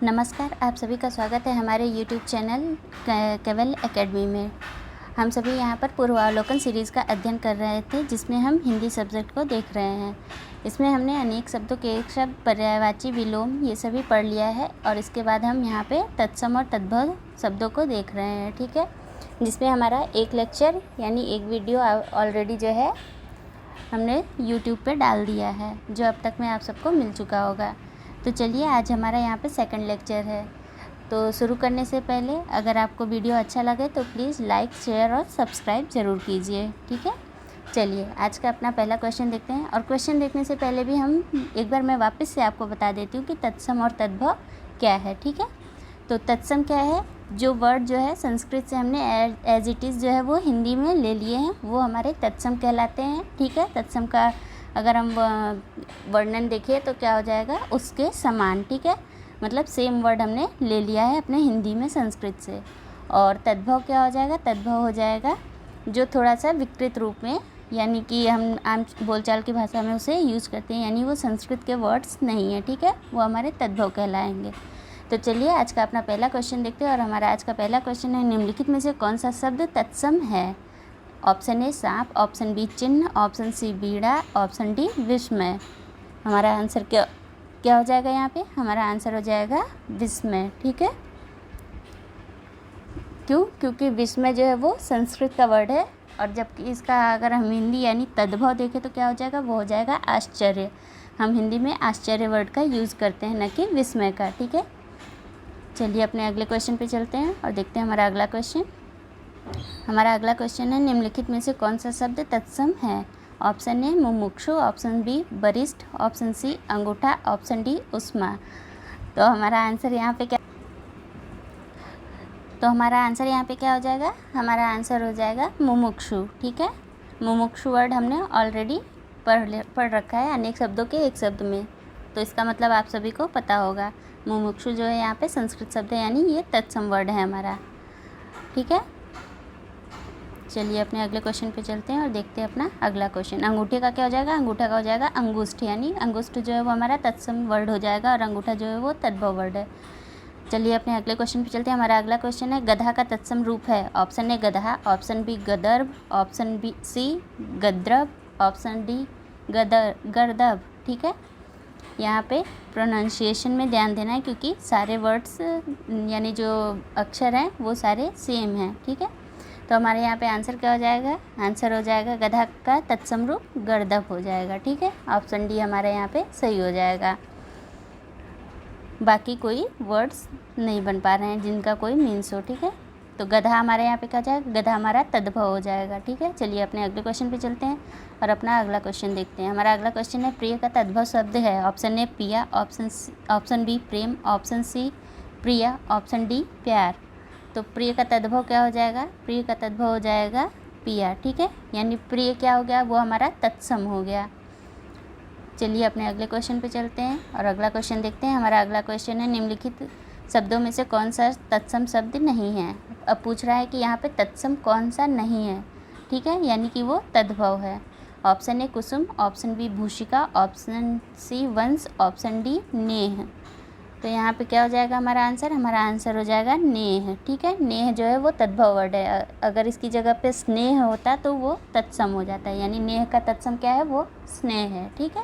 नमस्कार, आप सभी का स्वागत है हमारे YouTube चैनल केवल एकेडमी में। हम सभी यहाँ पर पूर्वावलोकन सीरीज़ का अध्ययन कर रहे थे, जिसमें हम हिंदी सब्जेक्ट को देख रहे हैं। इसमें हमने अनेक शब्दों के एक शब्द, पर्यायवाची, विलोम ये सभी पढ़ लिया है और इसके बाद हम यहाँ पे तत्सम और तद्भव शब्दों को देख रहे हैं, ठीक है। जिसमें हमारा एक लेक्चर यानी एक वीडियो ऑलरेडी जो है हमने YouTube पे डाल दिया है, जो अब तक में आप सबको मिल चुका होगा। तो चलिए, आज हमारा यहाँ पे सेकंड लेक्चर है। तो शुरू करने से पहले अगर आपको वीडियो अच्छा लगे तो प्लीज़ लाइक, शेयर और सब्सक्राइब ज़रूर कीजिए, ठीक है। चलिए, आज का अपना पहला क्वेश्चन देखते हैं। और क्वेश्चन देखने से पहले भी हम एक बार मैं वापस से आपको बता देती हूँ कि तत्सम और तद्भव क्या है, ठीक है। तो तत्सम क्या है? जो वर्ड जो है संस्कृत से हमने एज इट इज़ जो है वो हिंदी में ले लिए हैं, वो हमारे तत्सम कहलाते हैं, ठीक है। तत्सम का अगर हम वर्णन देखें तो क्या हो जाएगा? उसके समान, ठीक है। मतलब सेम वर्ड हमने ले लिया है अपने हिंदी में संस्कृत से। और तद्भव क्या हो जाएगा? तद्भव हो जाएगा जो थोड़ा सा विकृत रूप में, यानी कि हम आम बोलचाल की भाषा में उसे यूज़ करते हैं, यानी वो संस्कृत के वर्ड्स नहीं है, ठीक है। वो हमारे तद्भव कहलाएंगे। तो चलिए, आज का अपना पहला क्वेश्चन देखते हैं। और हमारा आज का पहला क्वेश्चन है, निम्नलिखित में से कौन सा शब्द तत्सम है? ऑप्शन ए सांप, ऑप्शन बी चिन्ह, ऑप्शन सी बीड़ा, ऑप्शन डी विस्मय। हमारा आंसर क्या हो जाएगा? यहाँ पे हमारा आंसर हो जाएगा विस्मय, ठीक है। क्यों? क्योंकि विस्मय जो है वो संस्कृत का वर्ड है, और जबकि इसका अगर हम हिंदी यानी तद्भव देखें तो क्या हो जाएगा? वो हो जाएगा आश्चर्य। हम हिंदी में आश्चर्य वर्ड का यूज़ करते हैं, न कि विस्मय का, ठीक है। चलिए, अपने अगले क्वेश्चन पे चलते हैं और देखते हैं हमारा अगला क्वेश्चन। हमारा अगला क्वेश्चन है, निम्नलिखित में से कौन सा शब्द तत्सम है? ऑप्शन ए मुमुक्षु, ऑप्शन बी वरिष्ठ, ऑप्शन सी अंगूठा, ऑप्शन डी उष्मा। तो हमारा आंसर यहाँ पे क्या हो जाएगा? हमारा आंसर हो जाएगा मुमुक्षु, ठीक है। मुमुक्षु वर्ड हमने ऑलरेडी पढ़ रखा है अनेक शब्दों के एक शब्द में, तो इसका मतलब आप सभी को पता होगा। मुमुक्षु जो है यहाँ पे संस्कृत शब्द है, यानी ये तत्सम वर्ड है हमारा, ठीक है। चलिए, अपने अगले क्वेश्चन पे चलते हैं और देखते हैं अपना अगला क्वेश्चन। अंगूठे का क्या हो जाएगा? अंगूठा का हो जाएगा अंगुष्ठ, यानी अंगुष्ठ जो है वो हमारा तत्सम वर्ड हो जाएगा और अंगूठा जो है वो तद्भव वर्ड है। चलिए, अपने अगले क्वेश्चन पे चलते हैं। हमारा अगला क्वेश्चन है, गधा का तत्सम रूप है? ऑप्शन ए गधा, ऑप्शन बी गदर्भ, ऑप्शन बी सी गद्रभ, ऑप्शन डी गर्दभ, ठीक है। यहाँ पे प्रोनाउंसिएशन में ध्यान देना है, क्योंकि सारे वर्ड्स यानी जो अक्षर हैं वो सारे सेम हैं, ठीक है। तो हमारे यहाँ पे आंसर क्या हो जाएगा? आंसर हो जाएगा गधा का तत्सम रूप गर्दभ हो जाएगा, ठीक है। ऑप्शन डी हमारे यहाँ पे सही हो जाएगा। बाकी कोई वर्ड्स नहीं बन पा रहे हैं जिनका कोई मीन्स हो, ठीक है। तो गधा हमारे यहाँ पे क्या हो जाएगा? गधा हमारा तद्भव हो जाएगा, ठीक है। चलिए, अपने अगले क्वेश्चन पे चलते हैं और अपना अगला क्वेश्चन देखते हैं। हमारा अगला क्वेश्चन है, प्रिय का तद्भव शब्द है? ऑप्शन ए पिया, ऑप्शन बी प्रेम, ऑप्शन सी प्रिया, ऑप्शन डी प्यार। तो प्रिय का तद्भव क्या हो जाएगा? प्रिय का तद्भव हो जाएगा पिया, ठीक है। यानी प्रिय क्या हो गया? वो हमारा तत्सम हो गया। चलिए, अपने अगले क्वेश्चन पे चलते हैं और अगला क्वेश्चन देखते हैं। हमारा अगला क्वेश्चन है, निम्नलिखित शब्दों में से कौन सा तत्सम शब्द नहीं है? अब पूछ रहा है कि यहाँ पे तत्सम कौन सा नहीं है, ठीक है, यानी कि वो तद्भव है। ऑप्शन ए कुसुम, ऑप्शन बी भूषिका, ऑप्शन सी वंश, ऑप्शन डी नेह। तो यहाँ पे क्या हो जाएगा हमारा आंसर? हमारा आंसर हो जाएगा नेह, ठीक है। नेह जो है वो तद्भव वर्ड है। अगर इसकी जगह पे स्नेह होता तो वो तत्सम हो जाता है, यानी नेह का तत्सम क्या है? वो स्नेह है, ठीक है।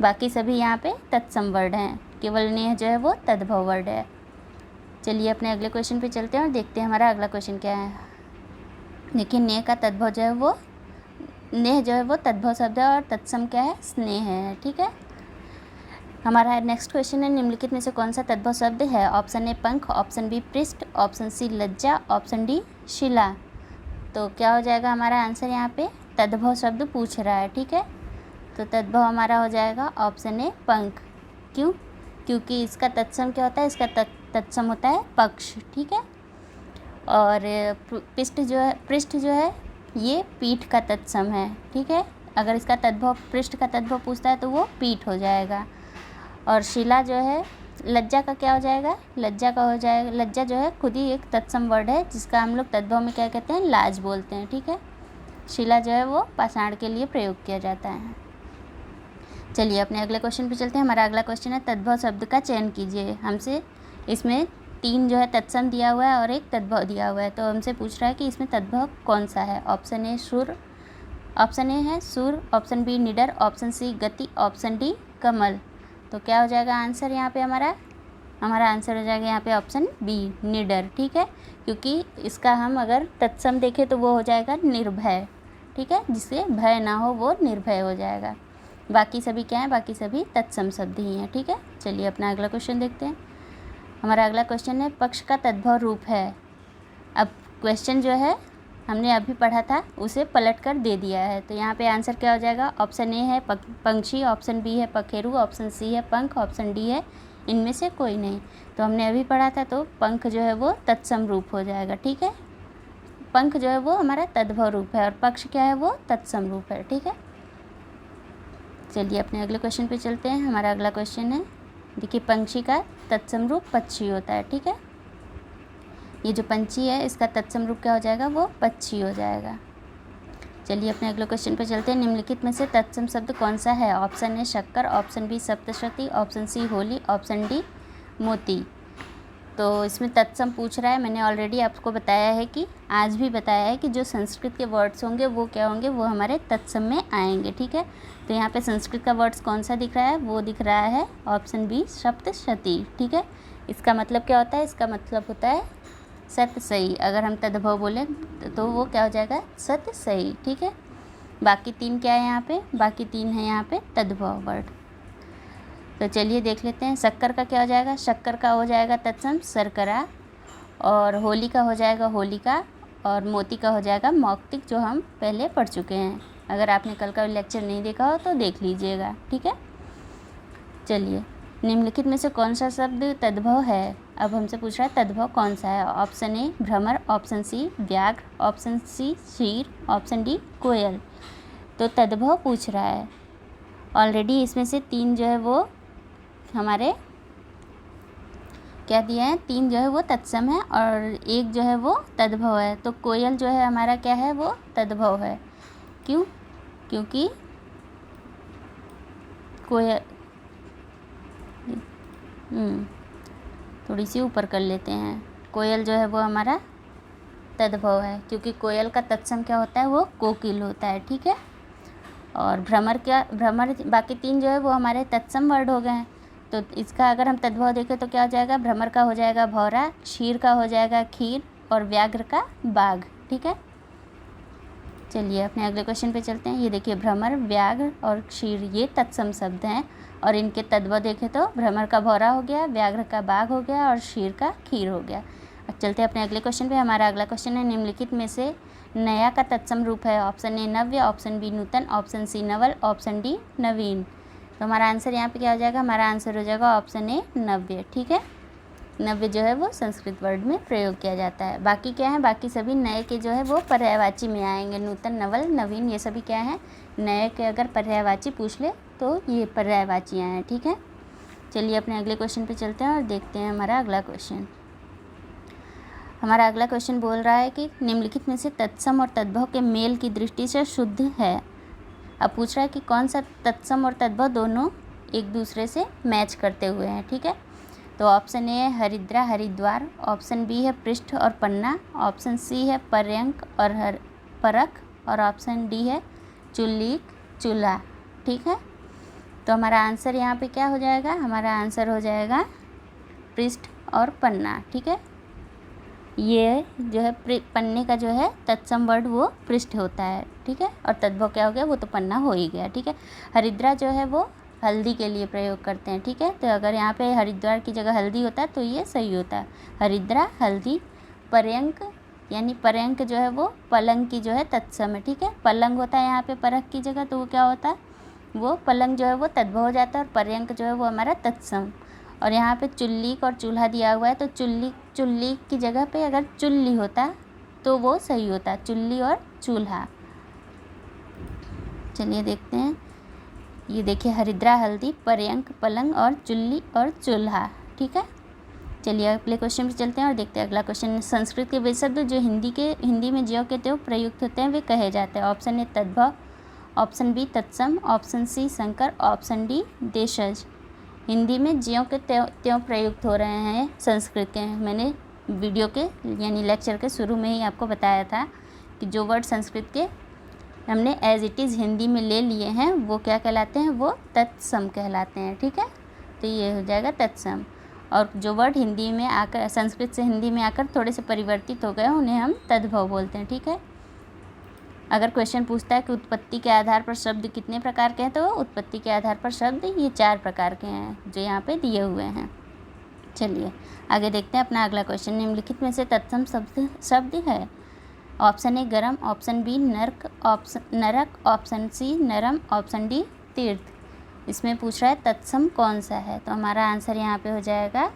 बाकी सभी यहाँ पे तत्सम वर्ड हैं, केवल नेह जो है वो तद्भव वर्ड है। चलिए, अपने अगले क्वेश्चन पे चलते हैं और देखते हैं हमारा अगला क्वेश्चन क्या है। देखिए, नेह का तद्भव जो है वो, नेह जो है वो तद्भव शब्द है और तत्सम क्या है? स्नेह है, ठीक है। हमारा नेक्स्ट क्वेश्चन है, निम्नलिखित में से कौन सा तद्भव शब्द है? ऑप्शन ए पंख, ऑप्शन बी पृष्ठ, ऑप्शन सी लज्जा, ऑप्शन डी शिला। तो क्या हो जाएगा हमारा आंसर? यहाँ पे तद्भव शब्द पूछ रहा है, ठीक है। तो तद्भव हमारा हो जाएगा ऑप्शन ए पंख। क्यों? क्योंकि इसका तत्सम क्या होता है? इसका तत्सम होता है पक्ष, ठीक है। और पृष्ठ जो है ये पीठ का तत्सम है, ठीक है। अगर इसका तद्भव पृष्ठ का तद्भव पूछता है तो वो पीठ हो जाएगा। और शिला जो है, लज्जा का क्या हो जाएगा? लज्जा का हो जाएगा, लज्जा जो है खुद ही एक तत्सम वर्ड है, जिसका हम लोग तद्भव में क्या कहते हैं? लाज बोलते हैं, ठीक है। शिला जो है वो पाषाण के लिए प्रयोग किया जाता है। चलिए अपने अगले क्वेश्चन पे चलते हैं। हमारा अगला क्वेश्चन है तद्भव शब्द का चयन कीजिए। हमसे इसमें 3 जो है तत्सम दिया हुआ है और एक तद्भव दिया हुआ है। तो हमसे पूछ रहा है कि इसमें तद्भव कौन सा है। ऑप्शन ए सुर, ऑप्शन ए है सुर, ऑप्शन बी निडर, ऑप्शन सी गति, ऑप्शन डी कमल। तो क्या हो जाएगा आंसर यहाँ पे हमारा आंसर हो जाएगा यहाँ पे ऑप्शन बी निडर। ठीक है, क्योंकि इसका हम अगर तत्सम देखें तो वो हो जाएगा निर्भय। ठीक है, जिससे भय ना हो वो निर्भय हो जाएगा। बाकी सभी क्या है, बाकी सभी तत्सम शब्द ही हैं। ठीक है, चलिए अपना अगला क्वेश्चन देखते हैं। हमारा अगला क्वेश्चन है पक्ष का तद्भव रूप है। अब क्वेश्चन जो है हमने अभी पढ़ा था उसे पलट कर दे दिया है। तो यहाँ पे आंसर क्या हो जाएगा। ऑप्शन ए है पंक्षी, ऑप्शन बी है पखेरु, ऑप्शन सी है पंख, ऑप्शन डी है इनमें से कोई नहीं। तो हमने अभी पढ़ा था तो पंख जो है वो तत्सम रूप हो जाएगा। ठीक है, पंख जो है वो हमारा तद्भव रूप है और पक्ष क्या है वो तत्सम रूप है। ठीक है, चलिए अपने अगले क्वेश्चन पे चलते हैं। हमारा अगला क्वेश्चन है, देखिए पंक्षी का तत्सम रूप पक्षी होता है। ठीक है, ये जो पंछी है इसका तत्सम रूप क्या हो जाएगा, वो पक्षी हो जाएगा। चलिए अपने अगले क्वेश्चन पे चलते हैं। निम्नलिखित में से तत्सम शब्द कौन सा है। ऑप्शन ए शक्कर, ऑप्शन बी सप्तशती, option C Holi, option D मोती। तो इसमें तत्सम पूछ रहा है। मैंने ऑलरेडी आपको बताया है कि आज भी बताया है कि जो संस्कृत के वर्ड्स होंगे वो क्या होंगे, वो हमारे तत्सम में आएंगे। ठीक है, तो यहाँ पे संस्कृत का वर्ड्स कौन सा दिख रहा है, वो दिख रहा है ऑप्शन बी सप्तशती। ठीक है, इसका मतलब क्या होता है, इसका मतलब होता है सत्य सही। अगर हम तद्भव बोलें तो वो क्या हो जाएगा, सत्य सही। ठीक है, बाकी 3 क्या है यहाँ पे, बाकी 3 है यहाँ पे तद्भव वर्ड। तो चलिए देख लेते हैं। शक्कर का क्या हो जाएगा, शक्कर का हो जाएगा तत्सम शर्करा, और होली का हो जाएगा होलिका, और मोती का हो जाएगा मौक्तिक, जो हम पहले पढ़ चुके हैं। अगर आपने कल का लेक्चर नहीं देखा हो तो देख लीजिएगा। ठीक है, चलिए निम्नलिखित में से कौन सा शब्द तद्भव है। अब हमसे पूछ रहा है तद्भव कौन सा है। ऑप्शन ए भ्रमर, ऑप्शन सी व्याघ्र, ऑप्शन सी शीर, ऑप्शन डी कोयल। तो तद्भव पूछ रहा है। ऑलरेडी इसमें से 3 जो है वो हमारे क्या दिया है, 3 जो है वो तत्सम है और 1 जो है वो तद्भव है। तो कोयल जो है हमारा क्या है, वो तद्भव है। क्यों, क्योंकि कोयल थोड़ी सी ऊपर कर लेते हैं। कोयल जो है वो हमारा तद्भव है, क्योंकि कोयल का तत्सम क्या होता है, वो कोकिल होता है। ठीक है, और भ्रमर बाकी 3 जो है वो हमारे तत्सम वर्ड हो गए हैं। तो इसका अगर हम तद्भव देखें तो क्या हो जाएगा, भ्रमर का हो जाएगा भौरा, क्षीर का हो जाएगा खीर, और व्याघ्र का बाघ। ठीक है, चलिए अपने अगले क्वेश्चन पे चलते हैं। ये देखिए भ्रमर, व्याघ्र और क्षीर ये तत्सम शब्द हैं और इनके तद्भव देखें तो भ्रमर का भौरा हो गया, व्याघ्र का बाघ हो गया और क्षीर का खीर हो गया। अब चलते हैं अपने अगले क्वेश्चन पे। हमारा अगला क्वेश्चन है, निम्नलिखित में से नया का तत्सम रूप है। ऑप्शन ए नव्य, ऑप्शन बी नूतन, ऑप्शन सी नवल, ऑप्शन डी नवीन। तो हमारा आंसर यहाँ पे क्या हो जाएगा, हमारा आंसर हो जाएगा ऑप्शन ए नव्य। ठीक है, नव्य जो है वो संस्कृत वर्ड में प्रयोग किया जाता है। बाकी क्या है, बाकी सभी नए के जो है वो पर्यायवाची में आएंगे। नूतन, नवल, नवीन ये सभी क्या है, नए के अगर पर्यायवाची पूछ ले तो ये पर्यायवाचियाँ हैं। ठीक है, चलिए अपने अगले क्वेश्चन पे चलते हैं और देखते हैं हमारा अगला क्वेश्चन। हमारा अगला क्वेश्चन बोल रहा है कि निम्नलिखित में से तत्सम और तद्भव के मेल की दृष्टि से शुद्ध है। अब पूछ रहा है कि कौन सा तत्सम और तद्भव दोनों एक दूसरे से मैच करते हुए हैं। ठीक है, तो ऑप्शन ए है हरिद्रा हरिद्वार, ऑप्शन बी है पृष्ठ और पन्ना, ऑप्शन सी है पर्यंक और परख, और ऑप्शन डी है चुल्लीक चूल्हा। ठीक है, तो हमारा आंसर यहाँ पे क्या हो जाएगा, हमारा आंसर हो जाएगा पृष्ठ और पन्ना। ठीक है, ये जो है पन्ने का जो है तत्सम वर्ड वो पृष्ठ होता है। ठीक है, और तद्भव क्या हो गया, वो तो पन्ना हो ही गया। ठीक है, हरिद्रा जो है वो हल्दी के लिए प्रयोग करते हैं। ठीक है, तो अगर यहाँ पे हरिद्वार की जगह हल्दी होता है तो ये सही होता है, हरिद्रा हल्दी। पर्यंक यानी पर्यंक जो है वो पलंग की जो है तत्सम है। ठीक है, पलंग होता है यहाँ पे परख की जगह, तो वो क्या होता है, वो पलंग जो है वो तद्भव हो जाता है और पर्यंक जो है वो हमारा तत्सम। और यहाँ पे चुल्लीक और चूल्हा दिया हुआ है, तो चुल्ली की जगह पे अगर चुल्ली होता तो वो सही होता, चुल्ली और चूल्हा। चलिए देखते हैं, ये देखिए हरिद्रा हल्दी, पर्यंक पलंग और चुल्ली और चूल्हा। ठीक है, चलिए अगले क्वेश्चन पे चलते हैं और देखते हैं अगला क्वेश्चन। संस्कृत के वे शब्द जो हिंदी में ज्यों के त्यों प्रयुक्त होते हैं वे कहे जाते हैं। ऑप्शन ए तद्भव, ऑप्शन बी तत्सम, ऑप्शन सी संकर, ऑप्शन डी देशज। हिंदी में ज्यों के त्यों प्रयुक्त हो रहे हैं संस्कृत के। मैंने वीडियो के यानी लेक्चर के शुरू में ही आपको बताया था कि जो वर्ड संस्कृत के हमने एज इट इज़ हिंदी में ले लिए हैं वो क्या कहलाते हैं, वो तत्सम कहलाते हैं। ठीक है, तो ये हो जाएगा तत्सम। और जो वर्ड हिंदी में आकर संस्कृत से हिंदी में आकर थोड़े से परिवर्तित हो गए उन्हें हम तद्भव बोलते हैं। ठीक है, अगर क्वेश्चन पूछता है कि उत्पत्ति के आधार पर शब्द कितने प्रकार के हैं, तो उत्पत्ति के आधार पर शब्द ये 4 प्रकार के हैं जो यहाँ पे दिए हुए हैं। चलिए आगे देखते हैं अपना अगला क्वेश्चन। निम्नलिखित में से तत्सम शब्द है। ऑप्शन ए गरम, ऑप्शन बी नरक, ऑप्शन सी नरम, ऑप्शन डी तीर्थ। इसमें पूछ रहा है तत्सम कौन सा है, तो हमारा आंसर यहाँ पे हो जाएगा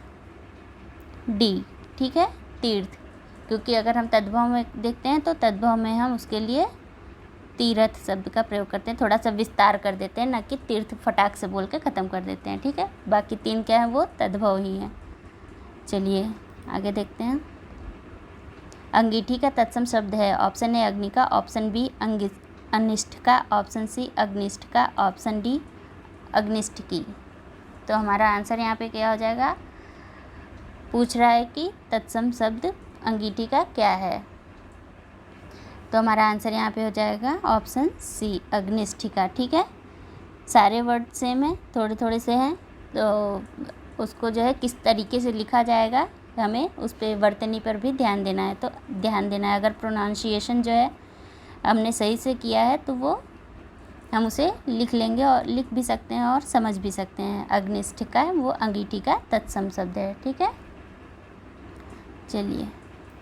डी। ठीक है, तीर्थ, क्योंकि अगर हम तद्भव में देखते हैं तो तद्भव में हम उसके लिए तीर्थ शब्द का प्रयोग करते हैं, थोड़ा सा विस्तार कर देते हैं, ना कि तीर्थ फटाक से बोल के ख़त्म कर देते हैं। ठीक है, बाकी 3 क्या है वो तद्भव ही है। चलिए आगे देखते हैं। अंगीठी का तत्सम शब्द है। ऑप्शन ए अग्नि का, ऑप्शन बी अनिष्ट का, ऑप्शन सी अग्निष्ठ का, ऑप्शन डी अग्निष्ठ की। तो हमारा आंसर यहाँ पे क्या हो जाएगा, पूछ रहा है कि तत्सम शब्द अंगीठी का क्या है, तो हमारा आंसर यहाँ पे हो जाएगा ऑप्शन सी अग्निष्ठ का। ठीक है, सारे वर्ड सेम है, थोड़े थोड़े से हैं, तो उसको जो है किस तरीके से लिखा जाएगा हमें उस पर वर्तनी पर भी ध्यान देना है। तो ध्यान देना है, अगर प्रोनाउंसिएशन जो है हमने सही से किया है तो वो हम उसे लिख लेंगे और लिख भी सकते हैं और समझ भी सकते हैं। अग्निष्ठ का वो अंगीठी का तत्सम शब्द है। ठीक है, चलिए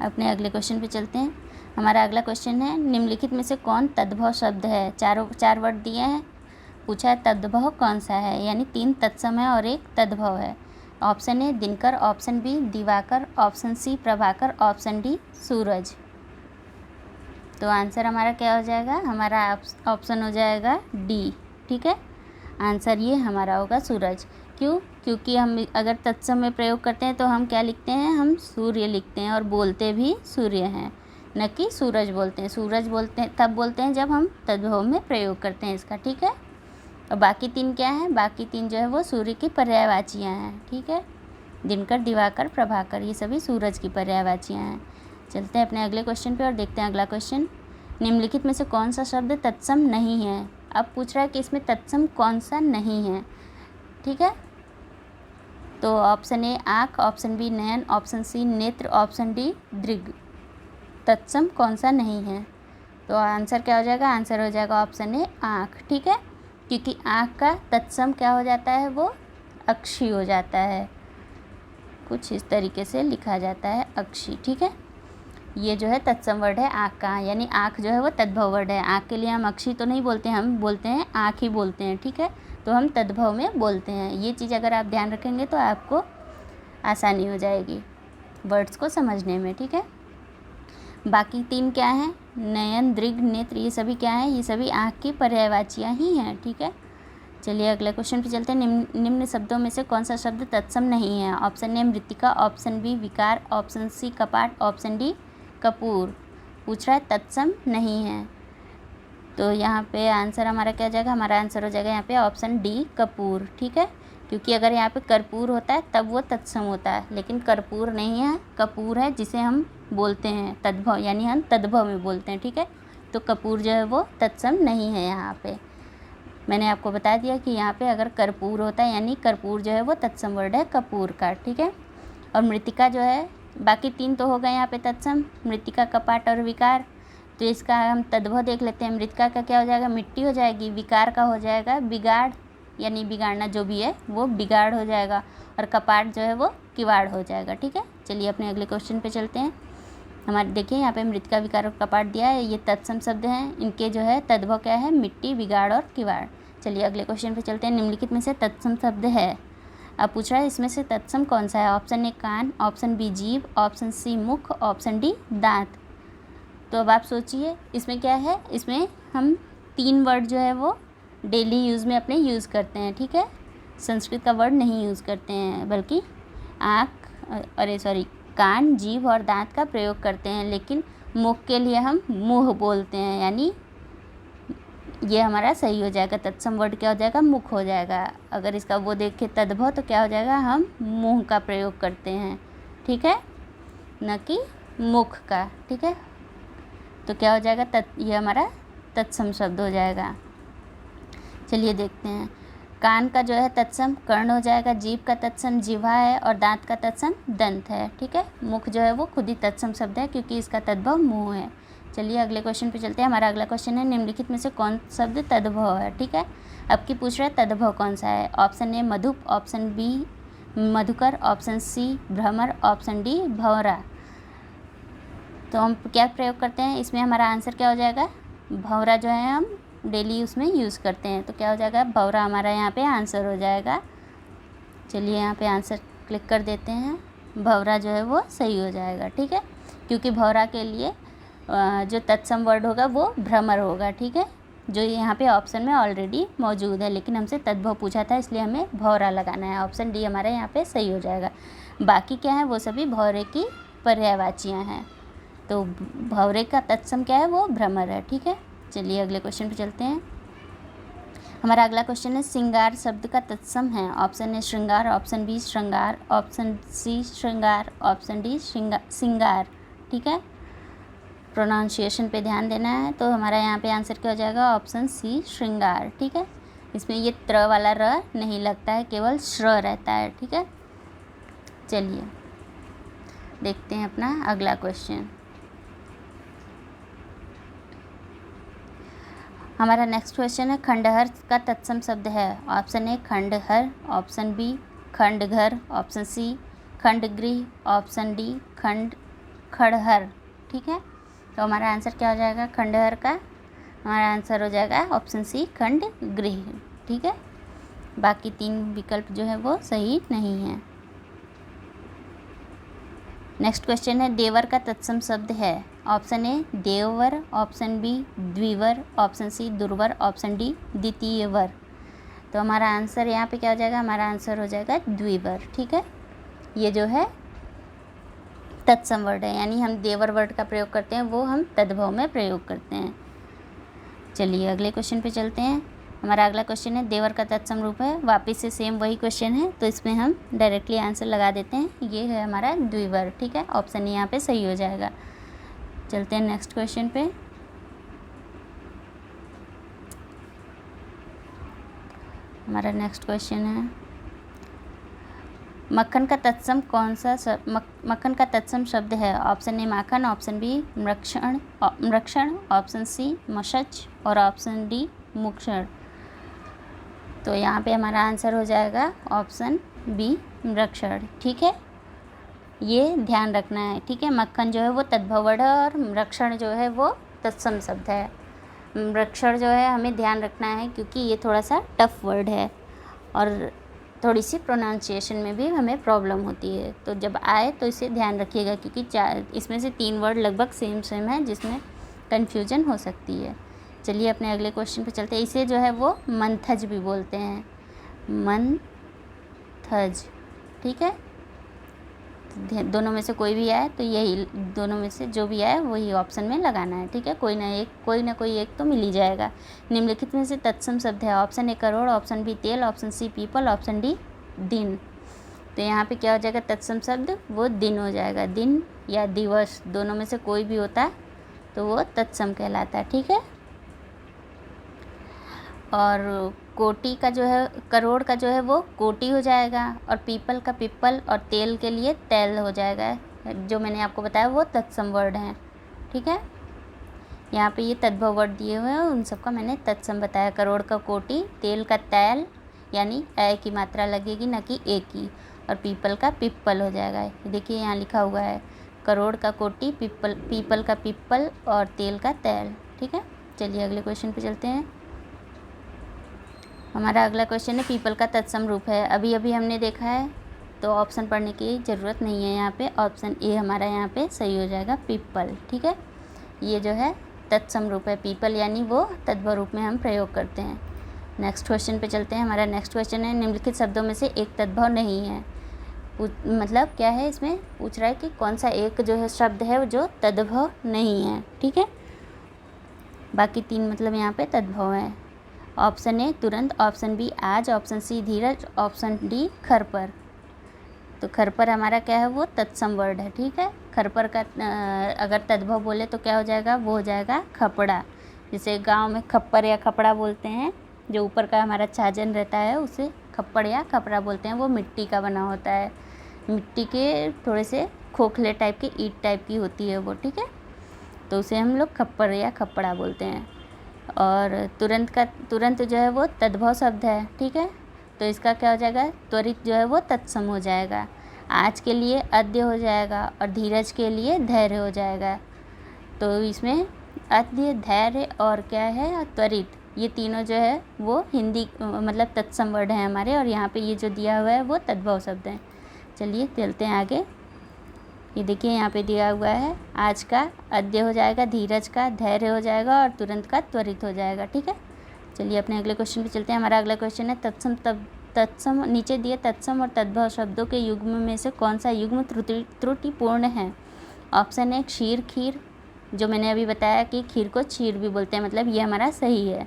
अपने अगले क्वेश्चन पे चलते हैं। हमारा अगला क्वेश्चन है, निम्नलिखित में से कौन तद्भव शब्द है। 4 वर्ड दिए हैं, पूछा है तद्भव कौन सा है, यानी 3 तत्सम है और 1 तद्भव है। ऑप्शन ए दिनकर, ऑप्शन बी दिवाकर, ऑप्शन सी प्रभाकर, ऑप्शन डी सूरज। तो आंसर हमारा क्या हो जाएगा, हमारा ऑप्शन हो जाएगा डी। ठीक है, आंसर ये हमारा होगा सूरज। क्यों, क्योंकि हम अगर तत्सम में प्रयोग करते हैं तो हम क्या लिखते हैं, हम सूर्य लिखते हैं और बोलते भी सूर्य हैं, न कि सूरज बोलते हैं। सूरज बोलते हैं तब बोलते हैं जब हम तद्भव में प्रयोग करते हैं इसका। ठीक है, और बाकी 3 क्या हैं, बाकी 3 जो है वो सूर्य की पर्यायवाचियाँ हैं। ठीक है, दिनकर, दिवाकर, प्रभाकर, ये सभी सूरज की पर्यायवाचियाँ हैं। चलते हैं अपने अगले क्वेश्चन पे और देखते हैं अगला क्वेश्चन। निम्नलिखित में से कौन सा शब्द तत्सम नहीं है। अब पूछ रहा है कि इसमें तत्सम कौन सा नहीं है। ठीक है, तो ऑप्शन ए आँख, ऑप्शन बी नयन, ऑप्शन सी नेत्र, ऑप्शन डी दृग। तत्सम कौन सा नहीं है, तो आंसर क्या हो जाएगा, आंसर हो जाएगा ऑप्शन ए आँख। ठीक है, क्योंकि आँख का तत्सम क्या हो जाता है, वो अक्षी हो जाता है, कुछ इस तरीके से लिखा जाता है अक्षी। ठीक है, ये जो है तत्सम वर्ड है आँख का, यानी आँख जो है वो तद्भव वर्ड है। आँख के लिए हम अक्षी तो नहीं बोलते हैं, हम बोलते हैं आँख ही बोलते हैं। ठीक है, तो हम तद्भव में बोलते हैं। ये चीज़ अगर आप ध्यान रखेंगे तो आपको आसानी हो जाएगी वर्ड्स को समझने में। ठीक है, बाकी 3 क्या हैं, नयन, दृग, नेत्र, ये सभी क्या हैं, ये सभी आँख की पर्यायवाचियाँ ही हैं। ठीक है, चलिए अगले क्वेश्चन पे चलते हैं। निम्न शब्दों में से कौन सा शब्द तत्सम नहीं है। ऑप्शन ए मृतिका, ऑप्शन बी विकार, ऑप्शन सी कपाट, ऑप्शन डी कपूर। पूछ रहा है तत्सम नहीं है, तो यहाँ पे आंसर हमारा क्या हो जाएगा, हमारा आंसर हो जाएगा यहाँ पे ऑप्शन डी कपूर। ठीक है, क्योंकि अगर यहाँ पे कर्पूर होता है तब वो तत्सम होता है, लेकिन कर्पूर नहीं है, कपूर है, जिसे हम बोलते हैं तद्भव, यानी हम तद्भव में बोलते हैं। ठीक है, तो कपूर जो है वो तत्सम नहीं है। यहाँ पे मैंने आपको बता दिया कि यहाँ पे अगर कर्पूर होता है, यानी कर्पूर जो है वो तत्सम वर्ड है कपूर का। ठीक है, और मृतिका जो है, बाकी 3 तो हो गए यहाँ पे तत्सम, मृतिका, कपाट और विकार। तो इसका हम तद्भव देख लेते हैं। मृतिका का क्या हो जाएगा, मिट्टी हो जाएगी। विकार का हो जाएगा बिगाड़, यानी बिगाड़ना जो भी है वो बिगाड़ हो जाएगा। और कपाट जो है वो किवाड़ हो जाएगा। ठीक है, चलिए अपने अगले क्वेश्चन पे चलते हैं। हमारे देखिए यहाँ पे मृतिका, विकार और कपाट दिया है, ये तत्सम शब्द हैं। इनके जो है तद्भव क्या है, मिट्टी, बिगाड़ और किवाड़। चलिए अगले क्वेश्चन पे चलते हैं। निम्नलिखित में से तत्सम शब्द है। अब पूछ रहा है इसमें से तत्सम कौन सा है। ऑप्शन ए कान, ऑप्शन बी जीभ, ऑप्शन सी मुख, ऑप्शन डी दांत। तो अब आप सोचिए इसमें क्या है, इसमें हम 3 वर्ड जो है वो डेली यूज़ में अपने यूज़ करते हैं। ठीक है, संस्कृत का वर्ड नहीं यूज़ करते हैं, बल्कि कान, जीभ और दांत का प्रयोग करते हैं। लेकिन मुख के लिए हम मुँह बोलते हैं, यानी ये हमारा सही हो जाएगा। तत्सम वर्ड क्या हो जाएगा, मुख हो जाएगा। अगर इसका वो देखें तद्भव तो क्या हो जाएगा, हम मुंह का प्रयोग करते हैं, ठीक है, न कि मुख का, ठीक है। तो क्या हो जाएगा, ये हमारा तत्सम शब्द हो जाएगा। चलिए देखते हैं। कान का जो है तत्सम कर्ण हो जाएगा, जीभ का तत्सम जिह्वा है और दांत का तत्सम दंत है, ठीक है। मुख जो है वो खुद ही तत्सम शब्द है क्योंकि इसका तद्भव मुंह है। चलिए अगले क्वेश्चन पे चलते हैं। हमारा अगला क्वेश्चन है निम्नलिखित में से कौन शब्द तद्भव है, ठीक है। अब की पूछ रहा है तद्भव कौन सा है। ऑप्शन ए मधुप, ऑप्शन बी मधुकर, ऑप्शन सी भ्रमर, ऑप्शन डी भंवरा। तो हम क्या प्रयोग करते हैं इसमें, हमारा आंसर क्या हो जाएगा, भंवरा जो है हम डेली उसमें यूज़ करते हैं, तो क्या हो जाएगा, भंवरा हमारा यहाँ पे आंसर हो जाएगा। चलिए यहाँ पे आंसर क्लिक कर देते हैं, भंवरा जो है वो सही हो जाएगा, ठीक है। क्योंकि भंवरा के लिए जो तत्सम वर्ड होगा वो भ्रमर होगा, ठीक है, जो यहाँ पे ऑप्शन में ऑलरेडी मौजूद है, लेकिन हमसे तद्भव पूछा था इसलिए हमें भंवरा लगाना है। ऑप्शन डी हमारा यहाँ पे सही हो जाएगा। बाकी क्या है, वो सभी भंवरे की पर्यायवाचियाँ हैं। तो भंवरे का तत्सम क्या है, वो भ्रमर है, ठीक है। चलिए अगले क्वेश्चन पे चलते हैं। हमारा अगला क्वेश्चन है श्रृंगार शब्द का तत्सम है। ऑप्शन ए श्रृंगार, ऑप्शन बी श्रृंगार, ऑप्शन सी श्रृंगार, ऑप्शन डी सिंगार, ठीक है। प्रोनाउंसिएशन पे ध्यान देना है। तो हमारा यहाँ पे आंसर क्या हो जाएगा, ऑप्शन सी श्रृंगार, ठीक है। इसमें ये त्र वाला र नहीं लगता है, केवल श्र रहता है, ठीक है। चलिए देखते हैं अपना अगला क्वेश्चन। हमारा नेक्स्ट क्वेश्चन है खंडहर का तत्सम शब्द है। ऑप्शन ए खंडहर, ऑप्शन बी खंडघर, ऑप्शन सी खंडगृह, ऑप्शन डी खड़हर, ठीक है। तो हमारा आंसर क्या हो जाएगा, खंडहर का हमारा आंसर हो जाएगा ऑप्शन सी खंडगृह, ठीक है। बाकी तीन विकल्प जो है वो सही नहीं है। नेक्स्ट क्वेश्चन है देवर का तत्सम शब्द है। ऑप्शन ए देववर, ऑप्शन बी द्विवर, ऑप्शन सी दुर्वर, ऑप्शन डी द्वितीयवर। तो हमारा आंसर यहाँ पे क्या हो जाएगा, हमारा आंसर हो जाएगा द्विवर, ठीक है। ये जो है तत्सम वर्ड है, यानी हम देवर वर्ड का प्रयोग करते हैं वो हम तद्भव में प्रयोग करते हैं। चलिए अगले क्वेश्चन पे चलते हैं। हमारा अगला क्वेश्चन है देवर का तत्सम रूप है। वापस से सेम वही क्वेश्चन है, तो इसमें हम डायरेक्टली आंसर लगा देते हैं। ये है हमारा द्विवर, ठीक है। ऑप्शन यहाँ पे सही हो जाएगा। चलते हैं नेक्स्ट क्वेश्चन पे। हमारा नेक्स्ट क्वेश्चन है मक्खन का तत्सम कौन सा मक्खन का तत्सम शब्द है। ऑप्शन ए माखन, ऑप्शन बी मृक्षण, ऑप्शन सी मशच और ऑप्शन डी मुक्षण। तो यहाँ पे हमारा आंसर हो जाएगा ऑप्शन बी मृक्षण, ठीक है। ये ध्यान रखना है, ठीक है। मक्खन जो है वो तद्भव वर्ड है और मृक्षण जो है वो तत्सम शब्द है। मृक्षण जो है हमें ध्यान रखना है क्योंकि ये थोड़ा सा टफ वर्ड है और थोड़ी सी प्रोनाउंसिएशन में भी हमें प्रॉब्लम होती है। तो जब आए तो इसे ध्यान रखिएगा क्योंकि इसमें से 3 वर्ड लगभग सेम है जिसमें कन्फ्यूजन हो सकती है। चलिए अपने अगले क्वेश्चन पे चलते हैं। इसे जो है वो मंथज भी बोलते हैं, मंथज, ठीक है। दोनों में से कोई भी आए तो यही, दोनों में से जो भी आए वही ऑप्शन में लगाना है, ठीक है। कोई ना कोई एक तो मिल ही जाएगा। निम्नलिखित में से तत्सम शब्द है। Option A crore, option B तेल, ऑप्शन सी पीपल, ऑप्शन डी दिन। तो यहाँ पे क्या हो जाएगा, तत्सम शब्द वो दिन हो जाएगा। दिन या दिवस दोनों में से कोई भी होता है तो वो तत्सम कहलाता है, ठीक है। और कोटि का जो है, करोड़ का जो है वो कोटि हो जाएगा और पीपल का पिप्पल और तेल के लिए तेल हो जाएगा। जो मैंने आपको बताया वो तत्सम वर्ड हैं, ठीक है। यहाँ पे ये तद्भव वर्ड दिए हुए हैं, उन सबका मैंने तत्सम बताया। करोड़ का कोटि, तेल का तैल यानी ए की मात्रा लगेगी न कि ए की, और पीपल का पिप्पल हो जाएगा। देखिए यहाँ लिखा हुआ है करोड़ का कोटि, पीपल का पिप्पल और तेल का तैल, ठीक है। चलिए अगले क्वेश्चन पे चलते हैं। हमारा अगला क्वेश्चन है पीपल का तत्सम रूप है। अभी हमने देखा है तो ऑप्शन पढ़ने की ज़रूरत नहीं है। यहाँ पे ऑप्शन ए हमारा यहाँ पे सही हो जाएगा, पीपल, ठीक है। ये जो है तत्सम रूप है पीपल, यानी वो तद्भव रूप में हम प्रयोग करते हैं। नेक्स्ट क्वेश्चन पे चलते हैं। हमारा नेक्स्ट क्वेश्चन है निम्नलिखित शब्दों में से एक तद्भव नहीं है। मतलब क्या है, इसमें पूछ रहा है कि कौन सा एक जो है शब्द है जो तद्भव नहीं है, ठीक है। बाकी 3 मतलब यहाँ पे तद्भव हैं। ऑप्शन ए तुरंत, ऑप्शन बी आज, ऑप्शन सी धीरज, ऑप्शन डी खर पर। तो खर पर हमारा क्या है, वो तत्सम वर्ड है, ठीक है। खर पर का अगर तद्भव बोले तो क्या हो जाएगा, वो हो जाएगा खपड़ा। जिसे गांव में खप्पर या खपड़ा बोलते हैं, जो ऊपर का हमारा छाजन रहता है उसे खप्पड़ या खपड़ा बोलते हैं। वो मिट्टी का बना होता है, मिट्टी के थोड़े से खोखले टाइप के ईंट टाइप की होती है वो, ठीक है। तो उसे हम लोग खप्पर या खपड़ा बोलते हैं। और तुरंत जो है वो तद्भव शब्द है, ठीक है। तो इसका क्या हो जाएगा, त्वरित जो है वो तत्सम हो जाएगा। आज के लिए अद्य हो जाएगा और धीरज के लिए धैर्य हो जाएगा। तो इसमें अद्य, धैर्य और क्या है त्वरित, ये तीनों जो है वो हिंदी मतलब तत्सम वर्ड हैं हमारे। और यहाँ पे ये जो दिया हुआ है वो तद्भव शब्द हैं। चलिए चलते हैं आगे। ये देखिए यहाँ पे दिया हुआ है, आज का अद्य हो जाएगा, धीरज का धैर्य हो जाएगा और तुरंत का त्वरित हो जाएगा, ठीक है। चलिए अपने अगले क्वेश्चन पे चलते हैं। हमारा अगला क्वेश्चन है तत्सम नीचे दिए तत्सम और तद्भव शब्दों के युग्म में से कौन सा युग्म त्रुटिपूर्ण है। ऑप्शन ए क्षीर, खीर, जो मैंने अभी बताया कि खीर को क्षीर भी बोलते हैं, मतलब ये हमारा सही है।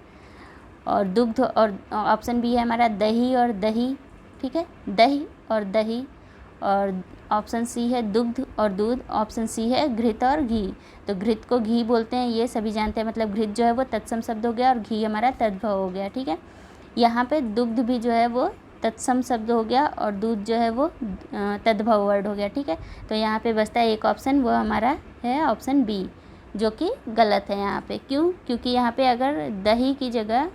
और दुग्ध, और ऑप्शन बी है हमारा दही और दही, ठीक है, दही और दही। और ऑप्शन सी है दुग्ध और दूध, ऑप्शन सी है घृत और घी। तो घृत को घी बोलते हैं, ये सभी जानते हैं, मतलब घृत जो है वो तत्सम शब्द हो गया और घी हमारा तद्भव हो गया, ठीक है। यहाँ पे दुग्ध भी जो है वो तत्सम शब्द हो गया और दूध जो है वो तद्भव वर्ड हो गया, ठीक है। तो यहाँ पे बचता है एक ऑप्शन, वो हमारा है ऑप्शन बी, जो कि गलत है यहाँ पे। क्यों, क्योंकि यहाँ पे अगर दही की जगह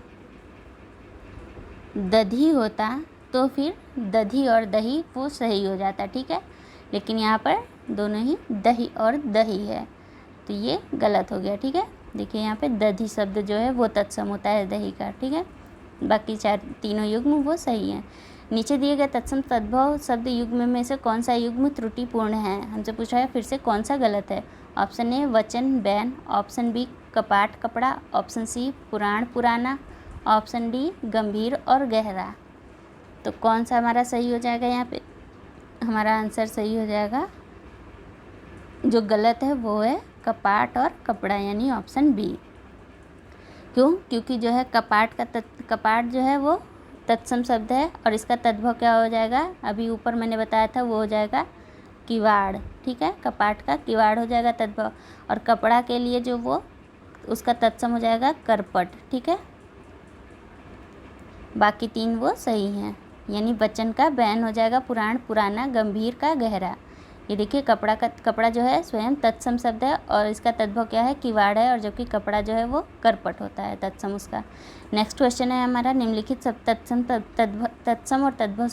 दधी होता तो फिर दधी और दही वो सही हो जाता, ठीक है। लेकिन यहाँ पर दोनों ही दही और दही है, तो ये गलत हो गया, ठीक है। देखिए यहाँ पे दधी शब्द जो है वो तत्सम होता है दही का, ठीक है। बाकी तीनों युग्म वो सही हैं। नीचे दिए गए तत्सम तद्भव शब्द युग्म में से कौन सा युग्म त्रुटिपूर्ण है, हमसे पूछा है, फिर से कौन सा गलत है। ऑप्शन ए वचन बैन, ऑप्शन बी कपाट कपड़ा, ऑप्शन सी पुराण पुराना, ऑप्शन डी गंभीर और गहरा। तो कौन सा हमारा सही हो जाएगा, यहाँ पे हमारा आंसर सही हो जाएगा, जो गलत है वो है कपाट और कपड़ा, यानी ऑप्शन बी। क्यों, क्योंकि जो है कपाट जो है वो तत्सम शब्द है और इसका तद्भव क्या हो जाएगा, अभी ऊपर मैंने बताया था, वो हो जाएगा किवाड़, ठीक है। कपाट का किवाड़ हो जाएगा तद्भव। और कपड़ा के लिए जो वो उसका तत्सम हो जाएगा करपट, ठीक है। बाकी 3 वो सही हैं, यानी वचन का बैन हो जाएगा पुराण पुराना, गंभीर का गहरा। ये देखिए कपड़ा जो है स्वयं तत्सम शब्द है और इसका तद्भव क्या है, किवाड़ है, और जबकि कपड़ा जो है वो करपट होता है तत्सम उसका। नेक्स्ट क्वेश्चन है हमारा, निम्नलिखित तत्सम और तद्भव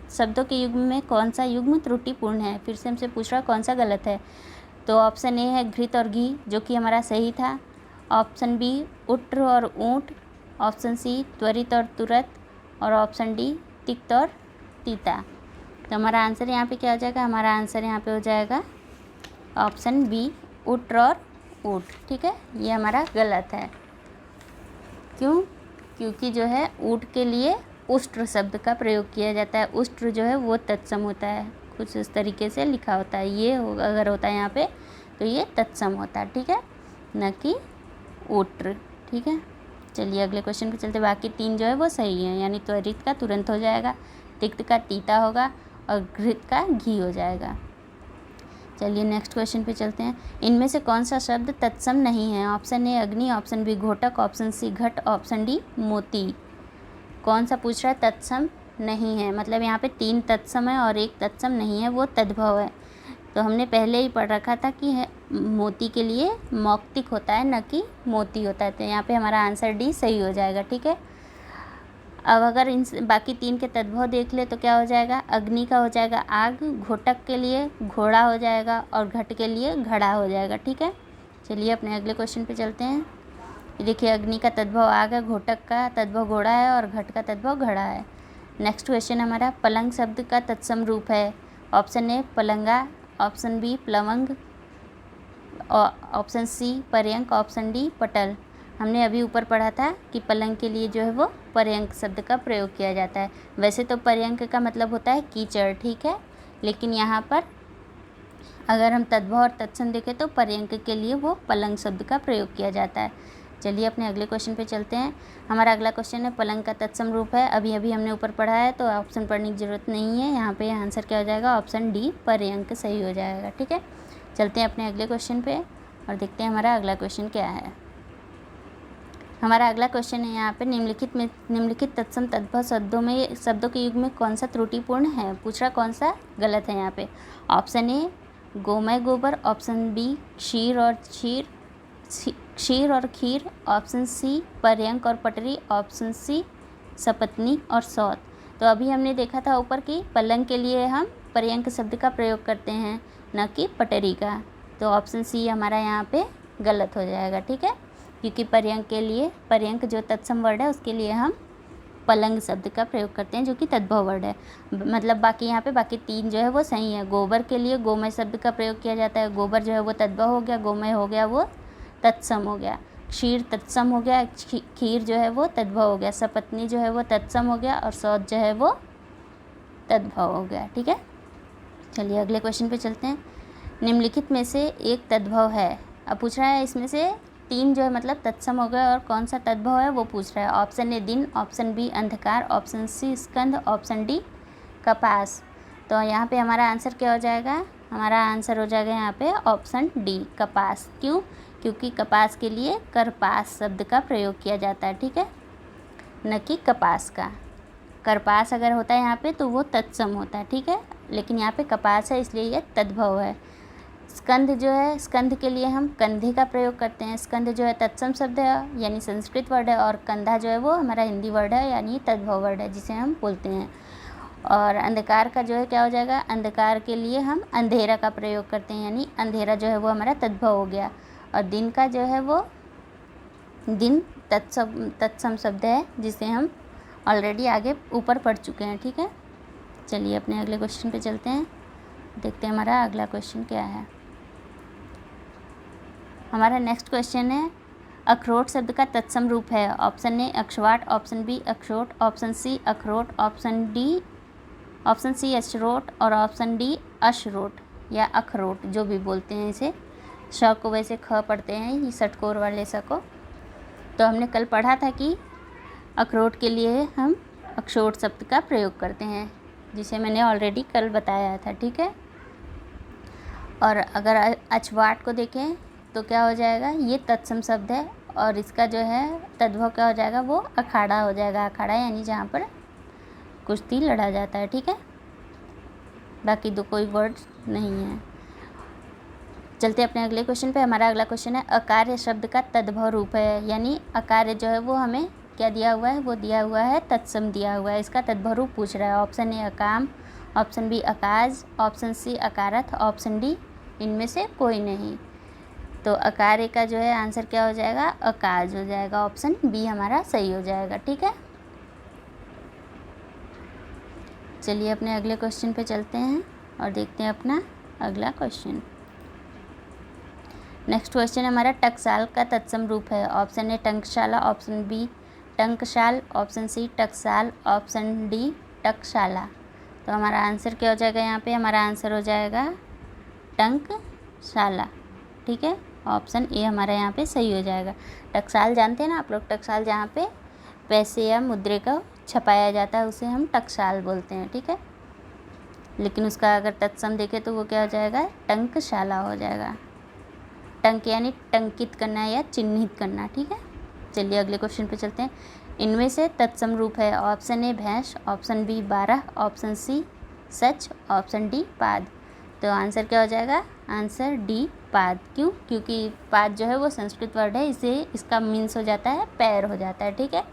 शब्दों के युग्म में कौन सा युग्म त्रुटिपूर्ण है। फिर से हमसे पूछ रहा है कौन सा गलत है। तो ऑप्शन ए है घृत और घी, जो कि हमारा सही था। ऑप्शन बी उट्र और ऊँट, ऑप्शन सी त्वरित और तुरंत, और ऑप्शन डी तिक्त और तीता। तो हमारा आंसर यहाँ पे क्या हो जाएगा, हमारा आंसर यहाँ पे हो जाएगा ऑप्शन बी उट्र और ऊँट, ठीक है। ये हमारा गलत है। क्यों, क्योंकि जो है ऊँट के लिए उष्ट्र शब्द का प्रयोग किया जाता है। उष्ट्र जो है वो तत्सम होता है, कुछ इस तरीके से लिखा होता है, ये अगर होता है यहाँ पे तो ये तत्सम होता है, ठीक है, न कि उट्र, ठीक है। चलिए अगले क्वेश्चन पे चलते। बाकी 3 जो है वो सही है, यानी त्वरित का तुरंत हो जाएगा, तिक्त का तीता होगा और घृत का घी हो जाएगा। चलिए नेक्स्ट क्वेश्चन पे चलते हैं। इनमें से कौन सा शब्द तत्सम नहीं है। ऑप्शन ए अग्नि, ऑप्शन बी घोटक, ऑप्शन सी घट, ऑप्शन डी मोती। कौन सा पूछ रहा है, तत्सम नहीं है, मतलब यहाँ पे 3 तत्सम है और 1 तत्सम नहीं है, वो तद्भव है। तो हमने पहले ही पढ़ रखा था कि मोती के लिए मौक्तिक होता है, न कि मोती होता है। तो यहाँ पे हमारा आंसर डी सही हो जाएगा, ठीक है। अब अगर इन बाकी 3 के तद्भव देख ले तो क्या हो जाएगा, अग्नि का हो जाएगा आग, घोटक के लिए घोड़ा हो जाएगा और घट के लिए घड़ा हो जाएगा, ठीक है। चलिए अपने अगले क्वेश्चन पे चलते हैं। देखिए अग्नि का तद्भव आग है, घोटक का तद्भव घोड़ा है और घट का तद्भव घड़ा है। नेक्स्ट क्वेश्चन हमारा, पलंग शब्द का तत्सम रूप है। ऑप्शन ए पलंगा, ऑप्शन बी प्लवंग, ऑप्शन सी पर्यंक, ऑप्शन डी पटल। हमने अभी ऊपर पढ़ा था कि पलंग के लिए जो है वो पर्यंक शब्द का प्रयोग किया जाता है। वैसे तो पर्यंक का मतलब होता है कीचड़, ठीक है, लेकिन यहाँ पर अगर हम तद्भव और तत्सम देखें तो पर्यंक के लिए वो पलंग शब्द का प्रयोग किया जाता है। चलिए अपने अगले क्वेश्चन पे चलते हैं। हमारा अगला क्वेश्चन है पलंग का तत्सम रूप है। अभी अभी हमने ऊपर पढ़ा है तो ऑप्शन पढ़ने की ज़रूरत नहीं है। यहाँ पे आंसर क्या हो जाएगा, ऑप्शन डी पर्यंक सही हो जाएगा। ठीक है, चलते हैं अपने अगले क्वेश्चन पे और देखते हैं हमारा अगला क्वेश्चन क्या है। हमारा अगला क्वेश्चन है यहाँ पे निम्नलिखित तत्सम तद्भव शब्दों के युग में कौन सा त्रुटिपूर्ण है। पूछ रहा कौन सा गलत है यहाँ पे। ऑप्शन ए गोमय गोबर, ऑप्शन बी क्षीर और खीर, ऑप्शन सी पर्यंक और पटरी, ऑप्शन सी सपत्नी और सौत। तो अभी हमने देखा था ऊपर कि पलंग के लिए हम पर्यंक शब्द का प्रयोग करते हैं, न कि पटरी का। तो ऑप्शन सी हमारा यहाँ पे गलत हो जाएगा। ठीक है, क्योंकि पर्यंक जो तत्सम वर्ड है उसके लिए हम पलंग शब्द का प्रयोग करते हैं, जो कि तद्भव वर्ड है। मतलब बाकी यहाँ पे बाकी तीन जो है वो सही है। गोबर के लिए गोमय शब्द का प्रयोग किया जाता है। गोबर जो है वो तद्भव हो गया, गोमय हो गया वो तत्सम हो गया, क्षीर तत्सम हो गया, खीर जो है वो तद्भव हो गया, सपत्नी जो है वो तत्सम हो गया और सौत जो है वो तद्भव हो गया। ठीक है, चलिए अगले क्वेश्चन पे चलते हैं। निम्नलिखित में से एक तद्भव है। अब पूछ रहा है इसमें से तीन जो है मतलब तत्सम हो गया और कौन सा तद्भव है वो पूछ रहा है। ऑप्शन ए दिन, ऑप्शन बी अंधकार, ऑप्शन सी स्कंद, ऑप्शन डी कपास। तो यहाँ पे हमारा आंसर क्या हो जाएगा, हमारा आंसर हो जाएगा यहाँ पे ऑप्शन डी कपास। क्यों, क्योंकि कपास के लिए करपास शब्द का प्रयोग किया जाता है। ठीक है, न कि कपास का। करपास अगर होता है यहाँ पे तो वो तत्सम होता है। ठीक है, लेकिन यहाँ पे कपास है इसलिए ये तद्भव है। स्कंध जो है, स्कंध के लिए हम कंधे का प्रयोग करते हैं। स्कंध जो है तत्सम शब्द है यानी संस्कृत वर्ड है, और कंधा जो है वो हमारा हिंदी वर्ड है यानी तद्भव वर्ड है जिसे हम बोलते हैं। और अंधकार का जो है क्या हो जाएगा, अंधकार के लिए हम अंधेरा का प्रयोग करते हैं यानी अंधेरा जो है वो हमारा तद्भव हो गया। और दिन का जो है वो दिन तत्सम शब्द है जिसे हम ऑलरेडी आगे ऊपर पढ़ चुके हैं। ठीक है, चलिए अपने अगले क्वेश्चन पे चलते हैं, देखते हैं हमारा अगला क्वेश्चन क्या है। हमारा नेक्स्ट क्वेश्चन है अखरोट शब्द का तत्सम रूप है। ऑप्शन ए अक्षवाट, ऑप्शन बी अखरोट, ऑप्शन सी अखरोट, ऑप्शन सी अशरोट और ऑप्शन डी अशरोट या अखरोट, जो भी बोलते हैं इसे। श को वैसे ख पढ़ते हैं, ये षटकोर वाले स को। तो हमने कल पढ़ा था कि अखरोट के लिए हम अक्षोट शब्द का प्रयोग करते हैं, जिसे मैंने ऑलरेडी कल बताया था। ठीक है, और अगर अछवाट को देखें तो क्या हो जाएगा, ये तत्सम शब्द है और इसका जो है तद्भव क्या हो जाएगा, वो अखाड़ा हो जाएगा। अखाड़ा यानी जहाँ पर कुश्ती लड़ा जाता है। ठीक है, बाकी दो कोई वर्ड नहीं है। चलते अपने अगले क्वेश्चन पे। हमारा अगला क्वेश्चन है अकार्य शब्द का तद्भव रूप है, यानी अकार्य जो है वो हमें क्या दिया हुआ है, वो दिया हुआ है तत्सम दिया हुआ है। इसका तद्भव रूप पूछ रहा है। ऑप्शन ए अकाम, ऑप्शन बी अकाज, ऑप्शन सी अकारथ, ऑप्शन डी इनमें से कोई नहीं। तो अकार्य का जो है आंसर क्या हो जाएगा, अकाज हो जाएगा। ऑप्शन बी हमारा सही हो जाएगा। ठीक है, चलिए अपने अगले क्वेश्चन पे चलते हैं और देखते हैं अपना अगला क्वेश्चन। नेक्स्ट क्वेश्चन हमारा टकसाल का तत्सम रूप है। ऑप्शन ए टंकशाला, ऑप्शन बी टंकशाल, ऑप्शन सी टकसाल, ऑप्शन डी टकशाला। तो हमारा आंसर क्या हो जाएगा, यहाँ पे हमारा आंसर हो जाएगा टंकशाला। ठीक है, ऑप्शन ए हमारा यहाँ पे सही हो जाएगा। टकसाल जानते हैं ना आप लोग, टकसाल जहाँ पे पैसे या मुद्रे का छपाया जाता है उसे हम टकसाल बोलते हैं। ठीक है, लेकिन उसका अगर तत्सम देखें तो वो क्या हो जाएगा, टंकशाला हो जाएगा। टंक यानी टंकित करना या चिन्हित करना। ठीक है, चलिए अगले क्वेश्चन पे चलते हैं। इनमें से तत्सम रूप है। ऑप्शन ए भैंस, ऑप्शन बी 12, ऑप्शन सी सच, ऑप्शन डी पाद। तो आंसर क्या हो जाएगा, आंसर डी पाद। क्यों, क्योंकि पाद जो है वो संस्कृत वर्ड है, इसे इसका मीन्स हो जाता है पैर हो जाता है। ठीक है,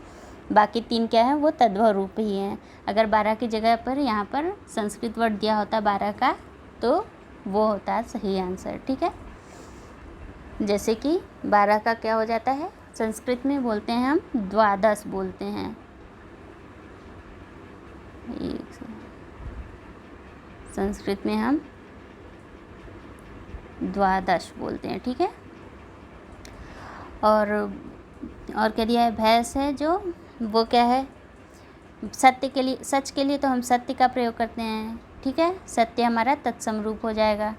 बाकी तीन क्या है, वो तद्भव रूप ही हैं। अगर 12 की जगह पर यहाँ पर संस्कृत वर्ड दिया होता 12 का तो वो होता सही आंसर। ठीक है, जैसे कि 12 का क्या हो जाता है, संस्कृत में बोलते हैं हम द्वादश बोलते हैं। संस्कृत में हम द्वादश बोलते हैं। ठीक है, और क्या दिया है, भैंस है जो वो क्या है, सत्य के लिए, सच के लिए तो हम सत्य का प्रयोग करते हैं। ठीक है, सत्य हमारा तत्सम रूप हो जाएगा।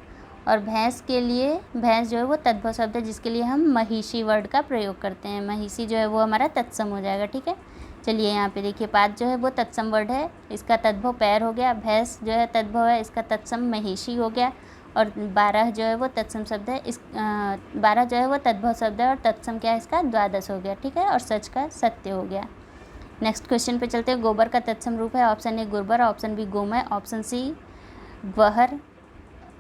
और भैंस के लिए, भैंस जो है वो तद्भव शब्द है जिसके लिए हम महिषी वर्ड का प्रयोग करते हैं। महिषी जो है वो हमारा तत्सम हो जाएगा, ठीक है। चलिए यहाँ पे देखिए, पात जो है वो तत्सम वर्ड है, इसका तद्भव पैर हो गया। भैंस जो है तद्भव है, इसका तत्सम महिषी हो गया। और 12 जो है वो तत्सम शब्द है, इस 12 जो है वो तद्भव शब्द है और तत्सम क्या है इसका 12 हो गया, ठीक है। और सच का सत्य हो गया। नेक्स्ट क्वेश्चन पे चलते हैं। गोबर का तत्सम रूप है, ऑप्शन ए गुर्बर, ऑप्शन बी गोमय, ऑप्शन सी ग्वहर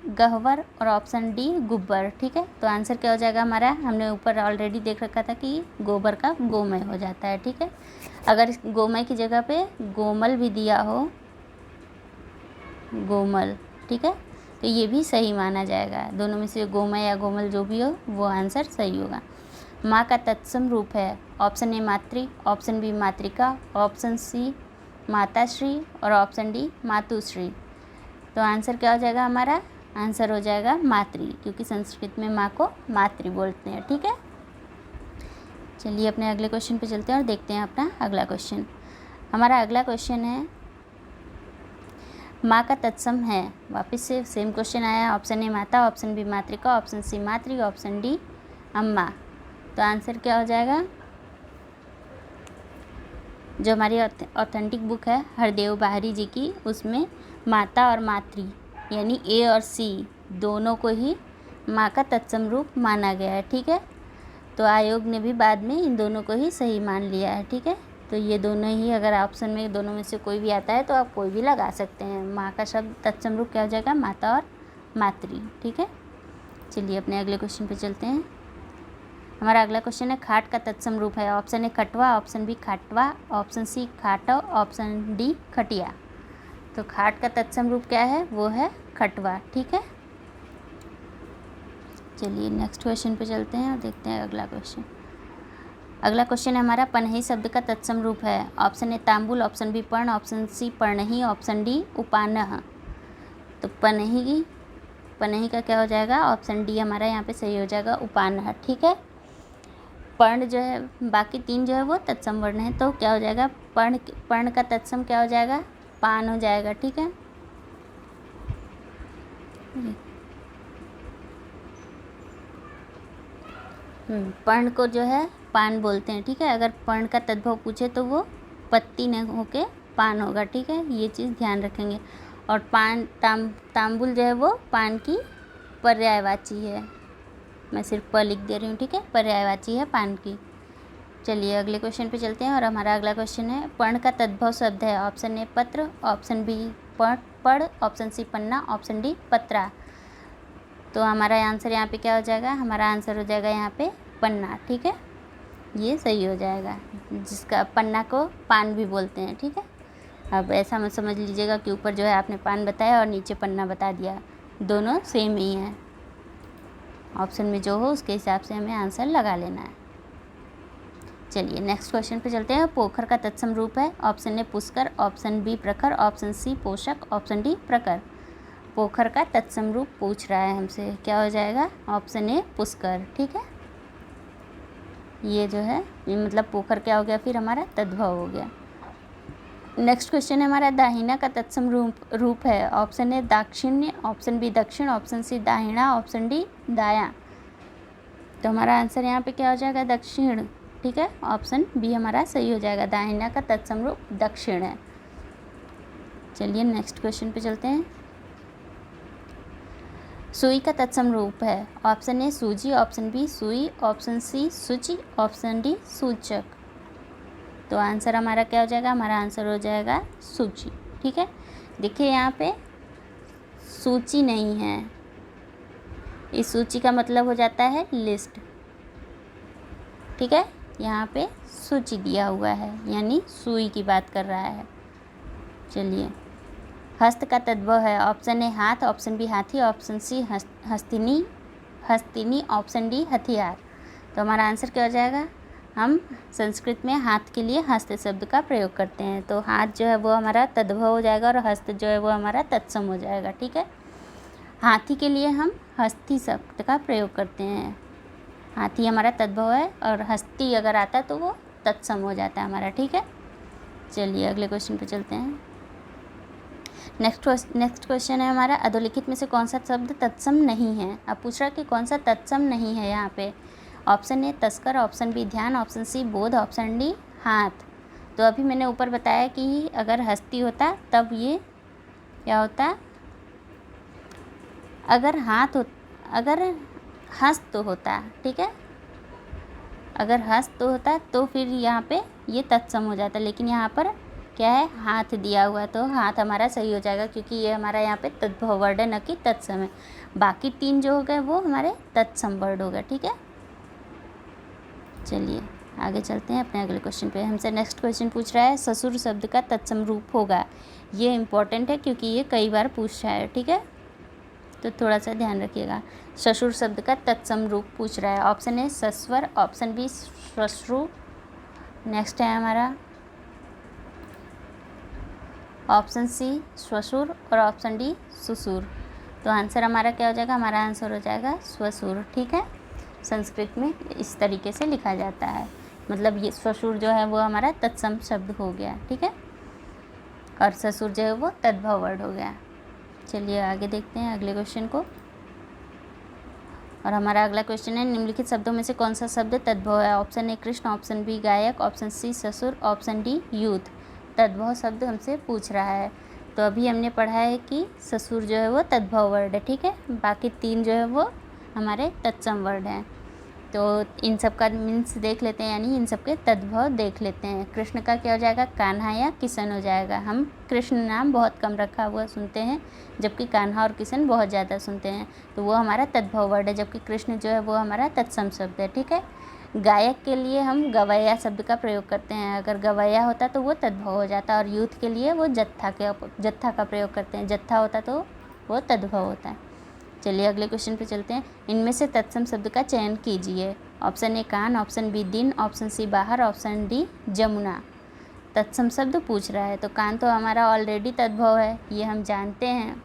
गहवर और ऑप्शन डी गुब्बर, ठीक है। तो आंसर क्या हो जाएगा हमारा, हमने ऊपर ऑलरेडी देख रखा था कि गोबर का गोमय हो जाता है, ठीक है। अगर गोमय की जगह पे गोमल भी दिया हो, गोमल, ठीक है, तो ये भी सही माना जाएगा। दोनों में से गोमय या गोमल जो भी हो वो आंसर सही होगा। माँ का तत्सम रूप है, ऑप्शन ए मातृ, ऑप्शन बी मातृका, ऑप्शन सी माताश्री और ऑप्शन डी मातुश्री। तो आंसर क्या हो जाएगा हमारा, आंसर हो जाएगा मातृ, क्योंकि संस्कृत में माँ को मातृ बोलते हैं, ठीक है। चलिए अपने अगले क्वेश्चन पे चलते हैं और देखते हैं अपना अगला क्वेश्चन। हमारा अगला क्वेश्चन है, माँ का तत्सम है, वापस से सेम क्वेश्चन आया, ऑप्शन ए माता, ऑप्शन बी मातृका, ऑप्शन सी मातृ, ऑप्शन डी अम्मा। तो आंसर क्या हो जाएगा, जो हमारी ऑथेंटिक बुक है हरदेव बाहरी जी की, उसमें माता और मातृ यानी ए और सी दोनों को ही माँ का तत्सम रूप माना गया है, ठीक है। तो आयोग ने भी बाद में इन दोनों को ही सही मान लिया है, ठीक है। तो ये दोनों ही, अगर ऑप्शन में दोनों में से कोई भी आता है तो आप कोई भी लगा सकते हैं। माँ का शब्द तत्सम रूप क्या हो जाएगा, माता और मातृ, ठीक है। चलिए अपने अगले क्वेश्चन पे चलते हैं। हमारा अगला क्वेश्चन है, खाट का तत्सम रूप है, ऑप्शन ए खटवा, ऑप्शन बी खाटवा, ऑप्शन सी खाटव, ऑप्शन डी खटिया। तो खाट का तत्सम रूप क्या है, वो है खटवा, ठीक है। चलिए नेक्स्ट क्वेश्चन पे चलते हैं और देखते हैं अगला क्वेश्चन। अगला क्वेश्चन है हमारा, पनही शब्द का तत्सम रूप है, ऑप्शन ए तांबुल, ऑप्शन बी पर्ण, ऑप्शन सी पर्णही, ऑप्शन डी उपानह। तो पनही का क्या हो जाएगा, ऑप्शन डी हमारा यहाँ पे सही हो जाएगा, उपानह, ठीक है। पर्ण जो है, बाकी 3 जो है वो तत्सम वर्ण है, तो क्या हो जाएगा, पर्ण का तत्सम क्या हो जाएगा, पान हो जाएगा, ठीक है। पर्ण को जो है पान बोलते हैं, ठीक है। अगर पर्ण का तद्भव पूछे तो वो पत्ती न होके पान होगा, ठीक है, ये चीज़ ध्यान रखेंगे। और तांबुल जो है वो पान की पर्यायवाची है, मैं सिर्फ प लिख दे रही हूँ, ठीक है, पर्यायवाची है पान की। चलिए अगले क्वेश्चन पे चलते हैं और हमारा अगला क्वेश्चन है, पर्ण का तद्भव शब्द है, ऑप्शन ए पत्र, ऑप्शन बी पढ़, ऑप्शन सी पन्ना, ऑप्शन डी पत्रा। तो हमारा आंसर यहाँ पे क्या हो जाएगा, हमारा आंसर हो जाएगा यहाँ पे पन्ना, ठीक है, ये सही हो जाएगा, जिसका पन्ना को पान भी बोलते हैं, ठीक है। अब ऐसा मत समझ लीजिएगा कि ऊपर जो है आपने पान बताया और नीचे पन्ना बता दिया, दोनों सेम ही हैं। ऑप्शन में जो हो उसके हिसाब से हमें आंसर लगा लेना है। चलिए नेक्स्ट क्वेश्चन पे चलते हैं। पोखर का तत्सम रूप है, ऑप्शन ए पुष्कर, ऑप्शन बी प्रखर, ऑप्शन सी पोषक, ऑप्शन डी प्रकर। पोखर का तत्सम रूप पूछ रहा है हमसे, क्या हो जाएगा, ऑप्शन ए पुष्कर, ठीक है। ये जो है मतलब पोखर क्या हो गया, फिर हमारा तद्भव हो गया। नेक्स्ट क्वेश्चन है हमारा, दाहिना का तत्सम रूप है, ऑप्शन ए दाक्षिण्य, ऑप्शन बी दक्षिण, ऑप्शन सी दाहिना, ऑप्शन डी दायां। तो हमारा आंसर यहाँ पे क्या हो जाएगा, दक्षिण, ठीक है। ऑप्शन बी हमारा सही हो जाएगा, दाहिना का तत्सम रूप दक्षिण है। चलिए नेक्स्ट क्वेश्चन पे चलते हैं। सुई का तत्सम रूप है, ऑप्शन ए सूजी, ऑप्शन बी सुई, ऑप्शन सी सूची, ऑप्शन डी सूचक। तो आंसर हमारा क्या हो जाएगा, हमारा आंसर हो जाएगा सूची, ठीक है। देखिए यहाँ पे सूची नहीं है, इस सूची का मतलब हो जाता है लिस्ट, ठीक है। यहाँ पे सूची दिया हुआ है यानी सुई की बात कर रहा है। चलिए, हस्त का तद्भव है, ऑप्शन ए हाथ, ऑप्शन बी हाथी, ऑप्शन सी हस्तिनी, ऑप्शन डी हथियार। तो हमारा आंसर क्या हो जाएगा, हम संस्कृत में हाथ के लिए हस्त शब्द का प्रयोग करते हैं, तो हाथ जो है वो हमारा तद्भव हो जाएगा और हस्त जो है वो हमारा तत्सम हो जाएगा, ठीक है। हाथी के लिए हम हस्ती शब्द का प्रयोग करते हैं, हाथी हमारा तद्भव है और हस्ती अगर आता है तो वो तत्सम हो जाता है हमारा, ठीक है। चलिए अगले क्वेश्चन पे चलते हैं। नेक्स्ट क्वेश्चन है हमारा, अधोलिखित में से कौन सा शब्द तत्सम नहीं है। अब पूछ रहा है कि कौन सा तत्सम नहीं है यहाँ पे। ऑप्शन ए तस्कर, ऑप्शन बी ध्यान, ऑप्शन सी बोध, ऑप्शन डी हाथ। तो अभी मैंने ऊपर बताया कि अगर हस्ती होता तब ये क्या होता, अगर हस्त होता, ठीक है, अगर हस्त होता तो फिर यहाँ पे ये तत्सम हो जाता, लेकिन यहाँ पर क्या है, हाथ दिया हुआ, तो हाथ हमारा सही हो जाएगा क्योंकि ये हमारा यहाँ पे तद्भव वर्ड है, न कि तत्सम है। बाकी 3 जो हो गए वो हमारे तत्सम वर्ड हो गए, ठीक है। चलिए आगे चलते हैं अपने अगले क्वेश्चन पे। हमसे नेक्स्ट क्वेश्चन पूछ रहा है, ससुर शब्द का तत्सम रूप होगा। ये इम्पोर्टेंट है क्योंकि ये कई बार पूछ रहा है, ठीक है, तो थोड़ा सा ध्यान रखिएगा। ससुर शब्द का तत्सम रूप पूछ रहा है। ऑप्शन ए सस्वर, ऑप्शन बी श्वश्रु, नेक्स्ट है हमारा ऑप्शन सी श्वशुर और ऑप्शन डी सुसुर। तो आंसर हमारा क्या हो जाएगा, हमारा आंसर हो जाएगा श्वशुर, ठीक है। संस्कृत में इस तरीके से लिखा जाता है, मतलब ये श्वशुर जो है वो हमारा तत्सम शब्द हो गया, ठीक है, और ससुर जो है वो तद्भव वर्ड हो गया। चलिए आगे देखते हैं अगले क्वेश्चन को। और हमारा अगला क्वेश्चन है, निम्नलिखित शब्दों में से कौन सा शब्द तद्भव है। Option A Krishna, option B गायक, ऑप्शन सी ससुर, ऑप्शन डी यूथ। तद्भव शब्द हमसे पूछ रहा है। तो अभी हमने पढ़ा है कि ससुर जो है वो तद्भव वर्ड है, ठीक है, बाकी 3 जो है वो हमारे तत्सम वर्ड हैं। तो इन सब का मीन्स देख लेते हैं, यानी इन सब के तद्भव देख लेते हैं। कृष्ण का क्या हो जाएगा, कान्हा या किशन हो जाएगा। हम कृष्ण नाम बहुत कम रखा हुआ सुनते हैं, जबकि कान्हा और किशन बहुत ज़्यादा सुनते हैं, तो वो हमारा तद्भव वर्ड है, जबकि कृष्ण जो है वो हमारा तत्सम शब्द है, ठीक है। गायक के लिए हम गवैया शब्द का प्रयोग करते हैं, अगर गवैया होता तो वो तद्भव हो जाता, और यूथ के लिए वो जत्था का प्रयोग करते हैं, जत्था होता तो वो तद्भव होता है। चलिए अगले क्वेश्चन पे चलते हैं। इनमें से तत्सम शब्द का चयन कीजिए। ऑप्शन ए कान, ऑप्शन बी दिन, ऑप्शन सी बाहर, ऑप्शन डी जमुना। तत्सम शब्द पूछ रहा है, तो कान तो हमारा ऑलरेडी तद्भव है, ये हम जानते हैं।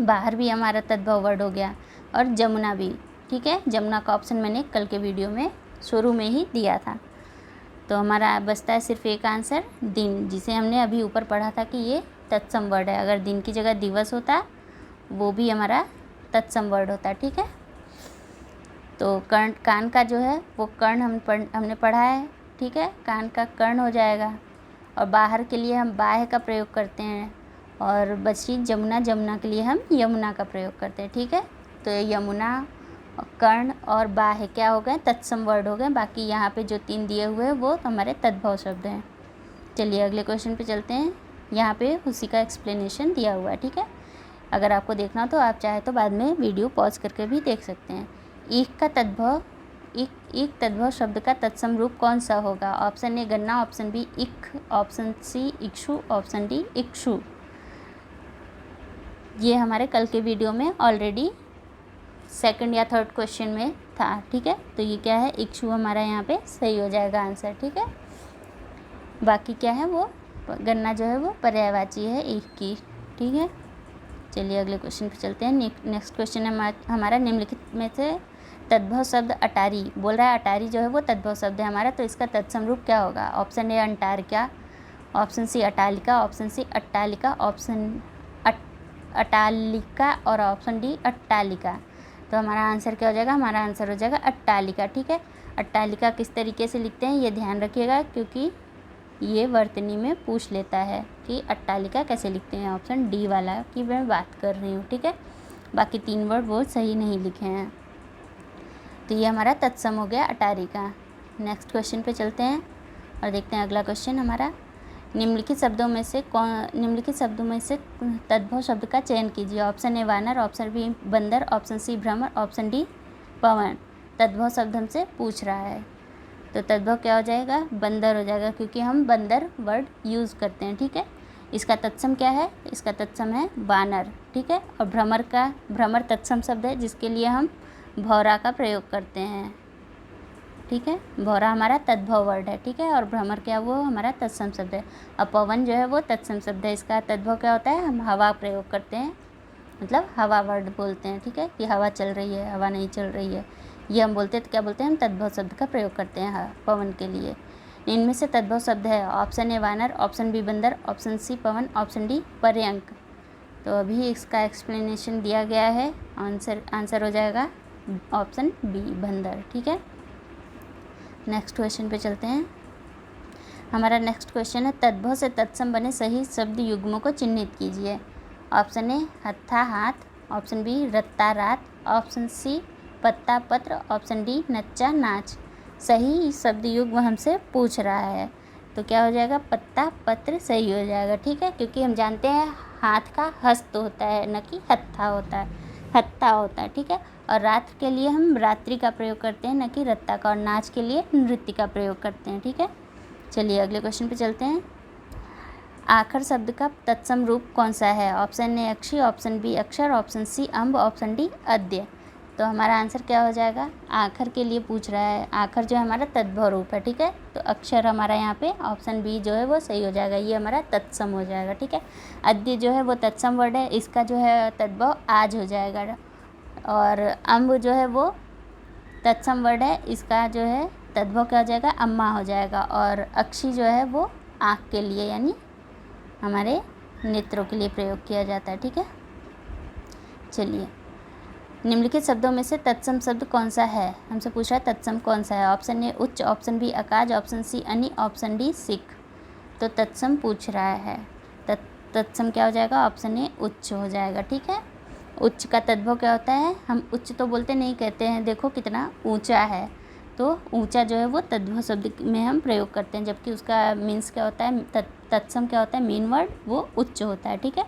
बाहर भी हमारा तद्भव वर्ड हो गया, और जमुना भी, ठीक है। जमुना का ऑप्शन मैंने कल के वीडियो में शुरू में ही दिया था। तो हमारा बचता है सिर्फ एक आंसर, दिन, जिसे हमने अभी ऊपर पढ़ा था कि ये तत्सम वर्ड है। अगर दिन की जगह दिवस होता वो भी हमारा तत्सम वर्ड होता है, ठीक है। तो कर्ण, कान का जो है वो कर्ण हमने पढ़ा है, ठीक है, कान का कर्ण हो जाएगा। और बाहर के लिए हम बाह्य का प्रयोग करते हैं, और बची जमुना, जमुना के लिए हम यमुना का प्रयोग करते हैं, ठीक है। तो यमुना, कर्ण और बाह्य क्या हो गए, तत्सम वर्ड हो गए। बाकी यहाँ पे जो 3 दिए हुए हैं वो हमारे तद्भव शब्द हैं। चलिए अगले क्वेश्चन पे चलते हैं। यहाँ पे उसी का एक्सप्लेनेशन दिया हुआ है, ठीक है। अगर आपको देखना हो तो आप चाहे तो बाद में वीडियो पॉज करके भी देख सकते हैं। ईख का तद्भव, ईख तद्भव शब्द का तत्सम रूप कौन सा होगा। ऑप्शन ए गन्ना, ऑप्शन बी इख, ऑप्शन सी इक्षु, ऑप्शन डी इक्षु। ये हमारे कल के वीडियो में ऑलरेडी 2nd या 3rd क्वेश्चन में था, ठीक है। तो ये क्या है, इक्षु हमारा यहाँ पे सही हो जाएगा आंसर, ठीक है। बाकी क्या है, वो गन्ना जो है वो पर्यायवाची है ईख की, ठीक है। चलिए अगले क्वेश्चन पे चलते हैं। नेक्स्ट क्वेश्चन है हमारा, निम्नलिखित में से तद्भव शब्द अटारी, बोल रहा है अटारी जो है वो तद्भव शब्द है हमारा, तो इसका तत्सम रूप क्या होगा। ऑप्शन ए अंटारिका, ऑप्शन सी अटालिका, ऑप्शन सी अट्टालिका, ऑप्शन अटालिका और ऑप्शन डी अट्टालिका। तो हमारा आंसर क्या हो जाएगा, हमारा आंसर हो जाएगा अट्टालिका, ठीक है। अट्टालिका किस तरीके से लिखते हैं ये ध्यान रखिएगा, क्योंकि ये वर्तनी में पूछ लेता है कि अट्टालिका कैसे लिखते हैं। ऑप्शन डी वाला की मैं बात कर रही हूँ, ठीक है। बाकी 3 वर्ड वो सही नहीं लिखे हैं। तो ये हमारा तत्सम हो गया अटारी का। नेक्स्ट क्वेश्चन पे चलते हैं और देखते हैं अगला क्वेश्चन हमारा, निम्नलिखित शब्दों में से तद्भव शब्द का चयन कीजिए। ऑप्शन ए वानर, ऑप्शन बी बंदर, ऑप्शन सी भ्रमर, ऑप्शन डी पवन। तद्भव शब्द हमसे पूछ रहा है, तो तद्भव क्या हो जाएगा, बंदर हो जाएगा, क्योंकि हम बंदर वर्ड यूज़ करते हैं, ठीक है। इसका तत्सम क्या है, इसका तत्सम है वानर, ठीक है। और भ्रमर तत्सम शब्द है, जिसके लिए हम भौरा का प्रयोग करते हैं, ठीक है। भौरा हमारा तद्भव वर्ड है, ठीक है, और भ्रमर क्या, वो हमारा तत्सम शब्द है। अब पवन जो है वो तत्सम शब्द है, इसका तद्भव क्या होता है, हम हवा प्रयोग करते हैं, मतलब हवा वर्ड बोलते हैं, ठीक है, कि हवा चल रही है, हवा नहीं चल रही है, ये हम बोलते हैं तो क्या बोलते हैं, हम तद्भव शब्द का प्रयोग करते हैं पवन के लिए। इनमें से तद्भव शब्द है ऑप्शन ए वानर, ऑप्शन बी बंदर, ऑप्शन सी पवन, ऑप्शन डी पर्यंक। तो अभी इसका एक्सप्लेनेशन दिया गया है। आंसर हो जाएगा ऑप्शन बी बंदर। ठीक है, नेक्स्ट क्वेश्चन पे चलते हैं। हमारा नेक्स्ट क्वेश्चन है तद्भव से तत्सम बने सही शब्द युग्मों को चिन्हित कीजिए। ऑप्शन ए हत्था हाथ, ऑप्शन बी रत्ता रात, ऑप्शन सी पत्ता पत्र, ऑप्शन डी नच्चा नाच। सही शब्द युग्म हमसे पूछ रहा है, तो क्या हो जाएगा, पत्ता पत्र सही हो जाएगा। ठीक है, क्योंकि हम जानते हैं हाथ का हस्त होता है, न कि हत्था होता है, हत्ता होता है। ठीक है, और रात के लिए हम रात्रि का प्रयोग करते हैं, न कि रत्ता का, और नाच के लिए नृत्य का प्रयोग करते हैं। ठीक है, चलिए अगले क्वेश्चन पे चलते हैं। आखर शब्द का तत्सम रूप कौन सा है? ऑप्शन ए अक्षी, ऑप्शन बी अक्षर, ऑप्शन सी अम्ब, ऑप्शन डी अद्य। तो हमारा आंसर क्या हो जाएगा, आखर के लिए पूछ रहा है। आखर जो है हमारा तद्भव रूप है। ठीक है, तो अक्षर हमारा यहाँ पे ऑप्शन बी जो है वो सही हो जाएगा, ये हमारा तत्सम हो जाएगा। ठीक है, अद्य जो है वो तत्सम वर्ड है, इसका जो है तद्भव आज हो जाएगा। और अम्ब जो है वो तत्सम वर्ड है, इसका जो है तद्भव क्या हो जाएगा, अम्मा हो जाएगा। और अक्षी जो है वो आँख के लिए यानी हमारे नेत्रों के लिए प्रयोग किया जाता है। ठीक है, चलिए निम्नलिखित शब्दों में से तत्सम शब्द कौन सा है, हमसे पूछ रहा है तत्सम कौन सा है। ऑप्शन ए उच्च, ऑप्शन बी अकाज, ऑप्शन सी अनि, ऑप्शन डी सिख। तो तत्सम पूछ रहा है, तत्सम क्या हो जाएगा, ऑप्शन ए उच्च हो जाएगा। ठीक है, उच्च का तद्भव क्या होता है, हम उच्च तो बोलते नहीं, कहते हैं देखो कितना ऊंचा है, तो ऊंचा जो है वो तद्भव शब्द में हम प्रयोग करते हैं, जबकि उसका मीन्स क्या होता है, तत्सम क्या होता है, मीन वर्ड वो उच्च होता है। ठीक है,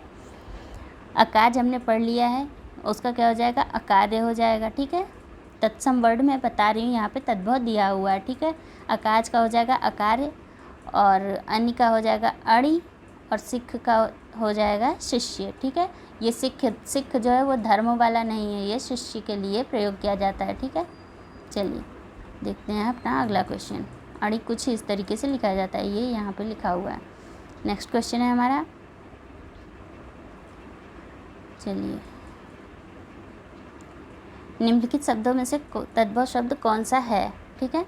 अकाज हमने पढ़ लिया है, उसका क्या हो जाएगा, अकार्य हो जाएगा। ठीक है, तत्सम वर्ड में बता रही हूँ, यहाँ पे तद्भव दिया हुआ है। ठीक है, अकाज का हो जाएगा अकार्य, और अनि का हो जाएगा अणि, और सिख का हो जाएगा शिष्य। ठीक है, ये सिख जो है वो धर्म वाला नहीं है, ये शिष्य के लिए प्रयोग किया जाता है। ठीक है, चलिए देखते हैं अपना अगला क्वेश्चन। अणि कुछ इस तरीके से लिखा जाता है, ये यहाँ पे लिखा हुआ है। नेक्स्ट क्वेश्चन है हमारा, चलिए निम्नलिखित शब्दों में से तद्भव शब्द कौन सा है। ठीक है,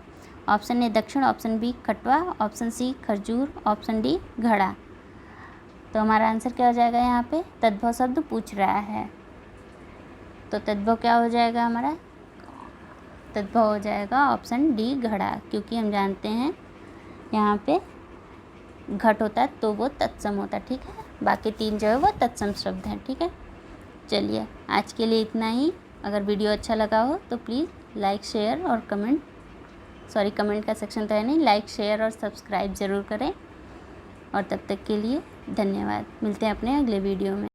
ऑप्शन ए दक्षिण, ऑप्शन बी खटवा, ऑप्शन सी खजूर, ऑप्शन डी घड़ा। तो हमारा आंसर क्या हो जाएगा, यहाँ पे तद्भव शब्द पूछ रहा है, तो तद्भव क्या हो जाएगा, हमारा तद्भव हो जाएगा ऑप्शन डी घड़ा, क्योंकि हम जानते हैं यहाँ पे घट होता है तो वो तत्सम होता है। ठीक है, बाकी तीन जो है वो तत्सम शब्द हैं। ठीक है, चलिए आज के लिए इतना ही। अगर वीडियो अच्छा लगा हो तो प्लीज़ लाइक शेयर और कमेंट, कमेंट का सेक्शन तो है नहीं, लाइक शेयर और सब्सक्राइब ज़रूर करें। और तब तक के लिए धन्यवाद, मिलते हैं अपने अगले वीडियो में।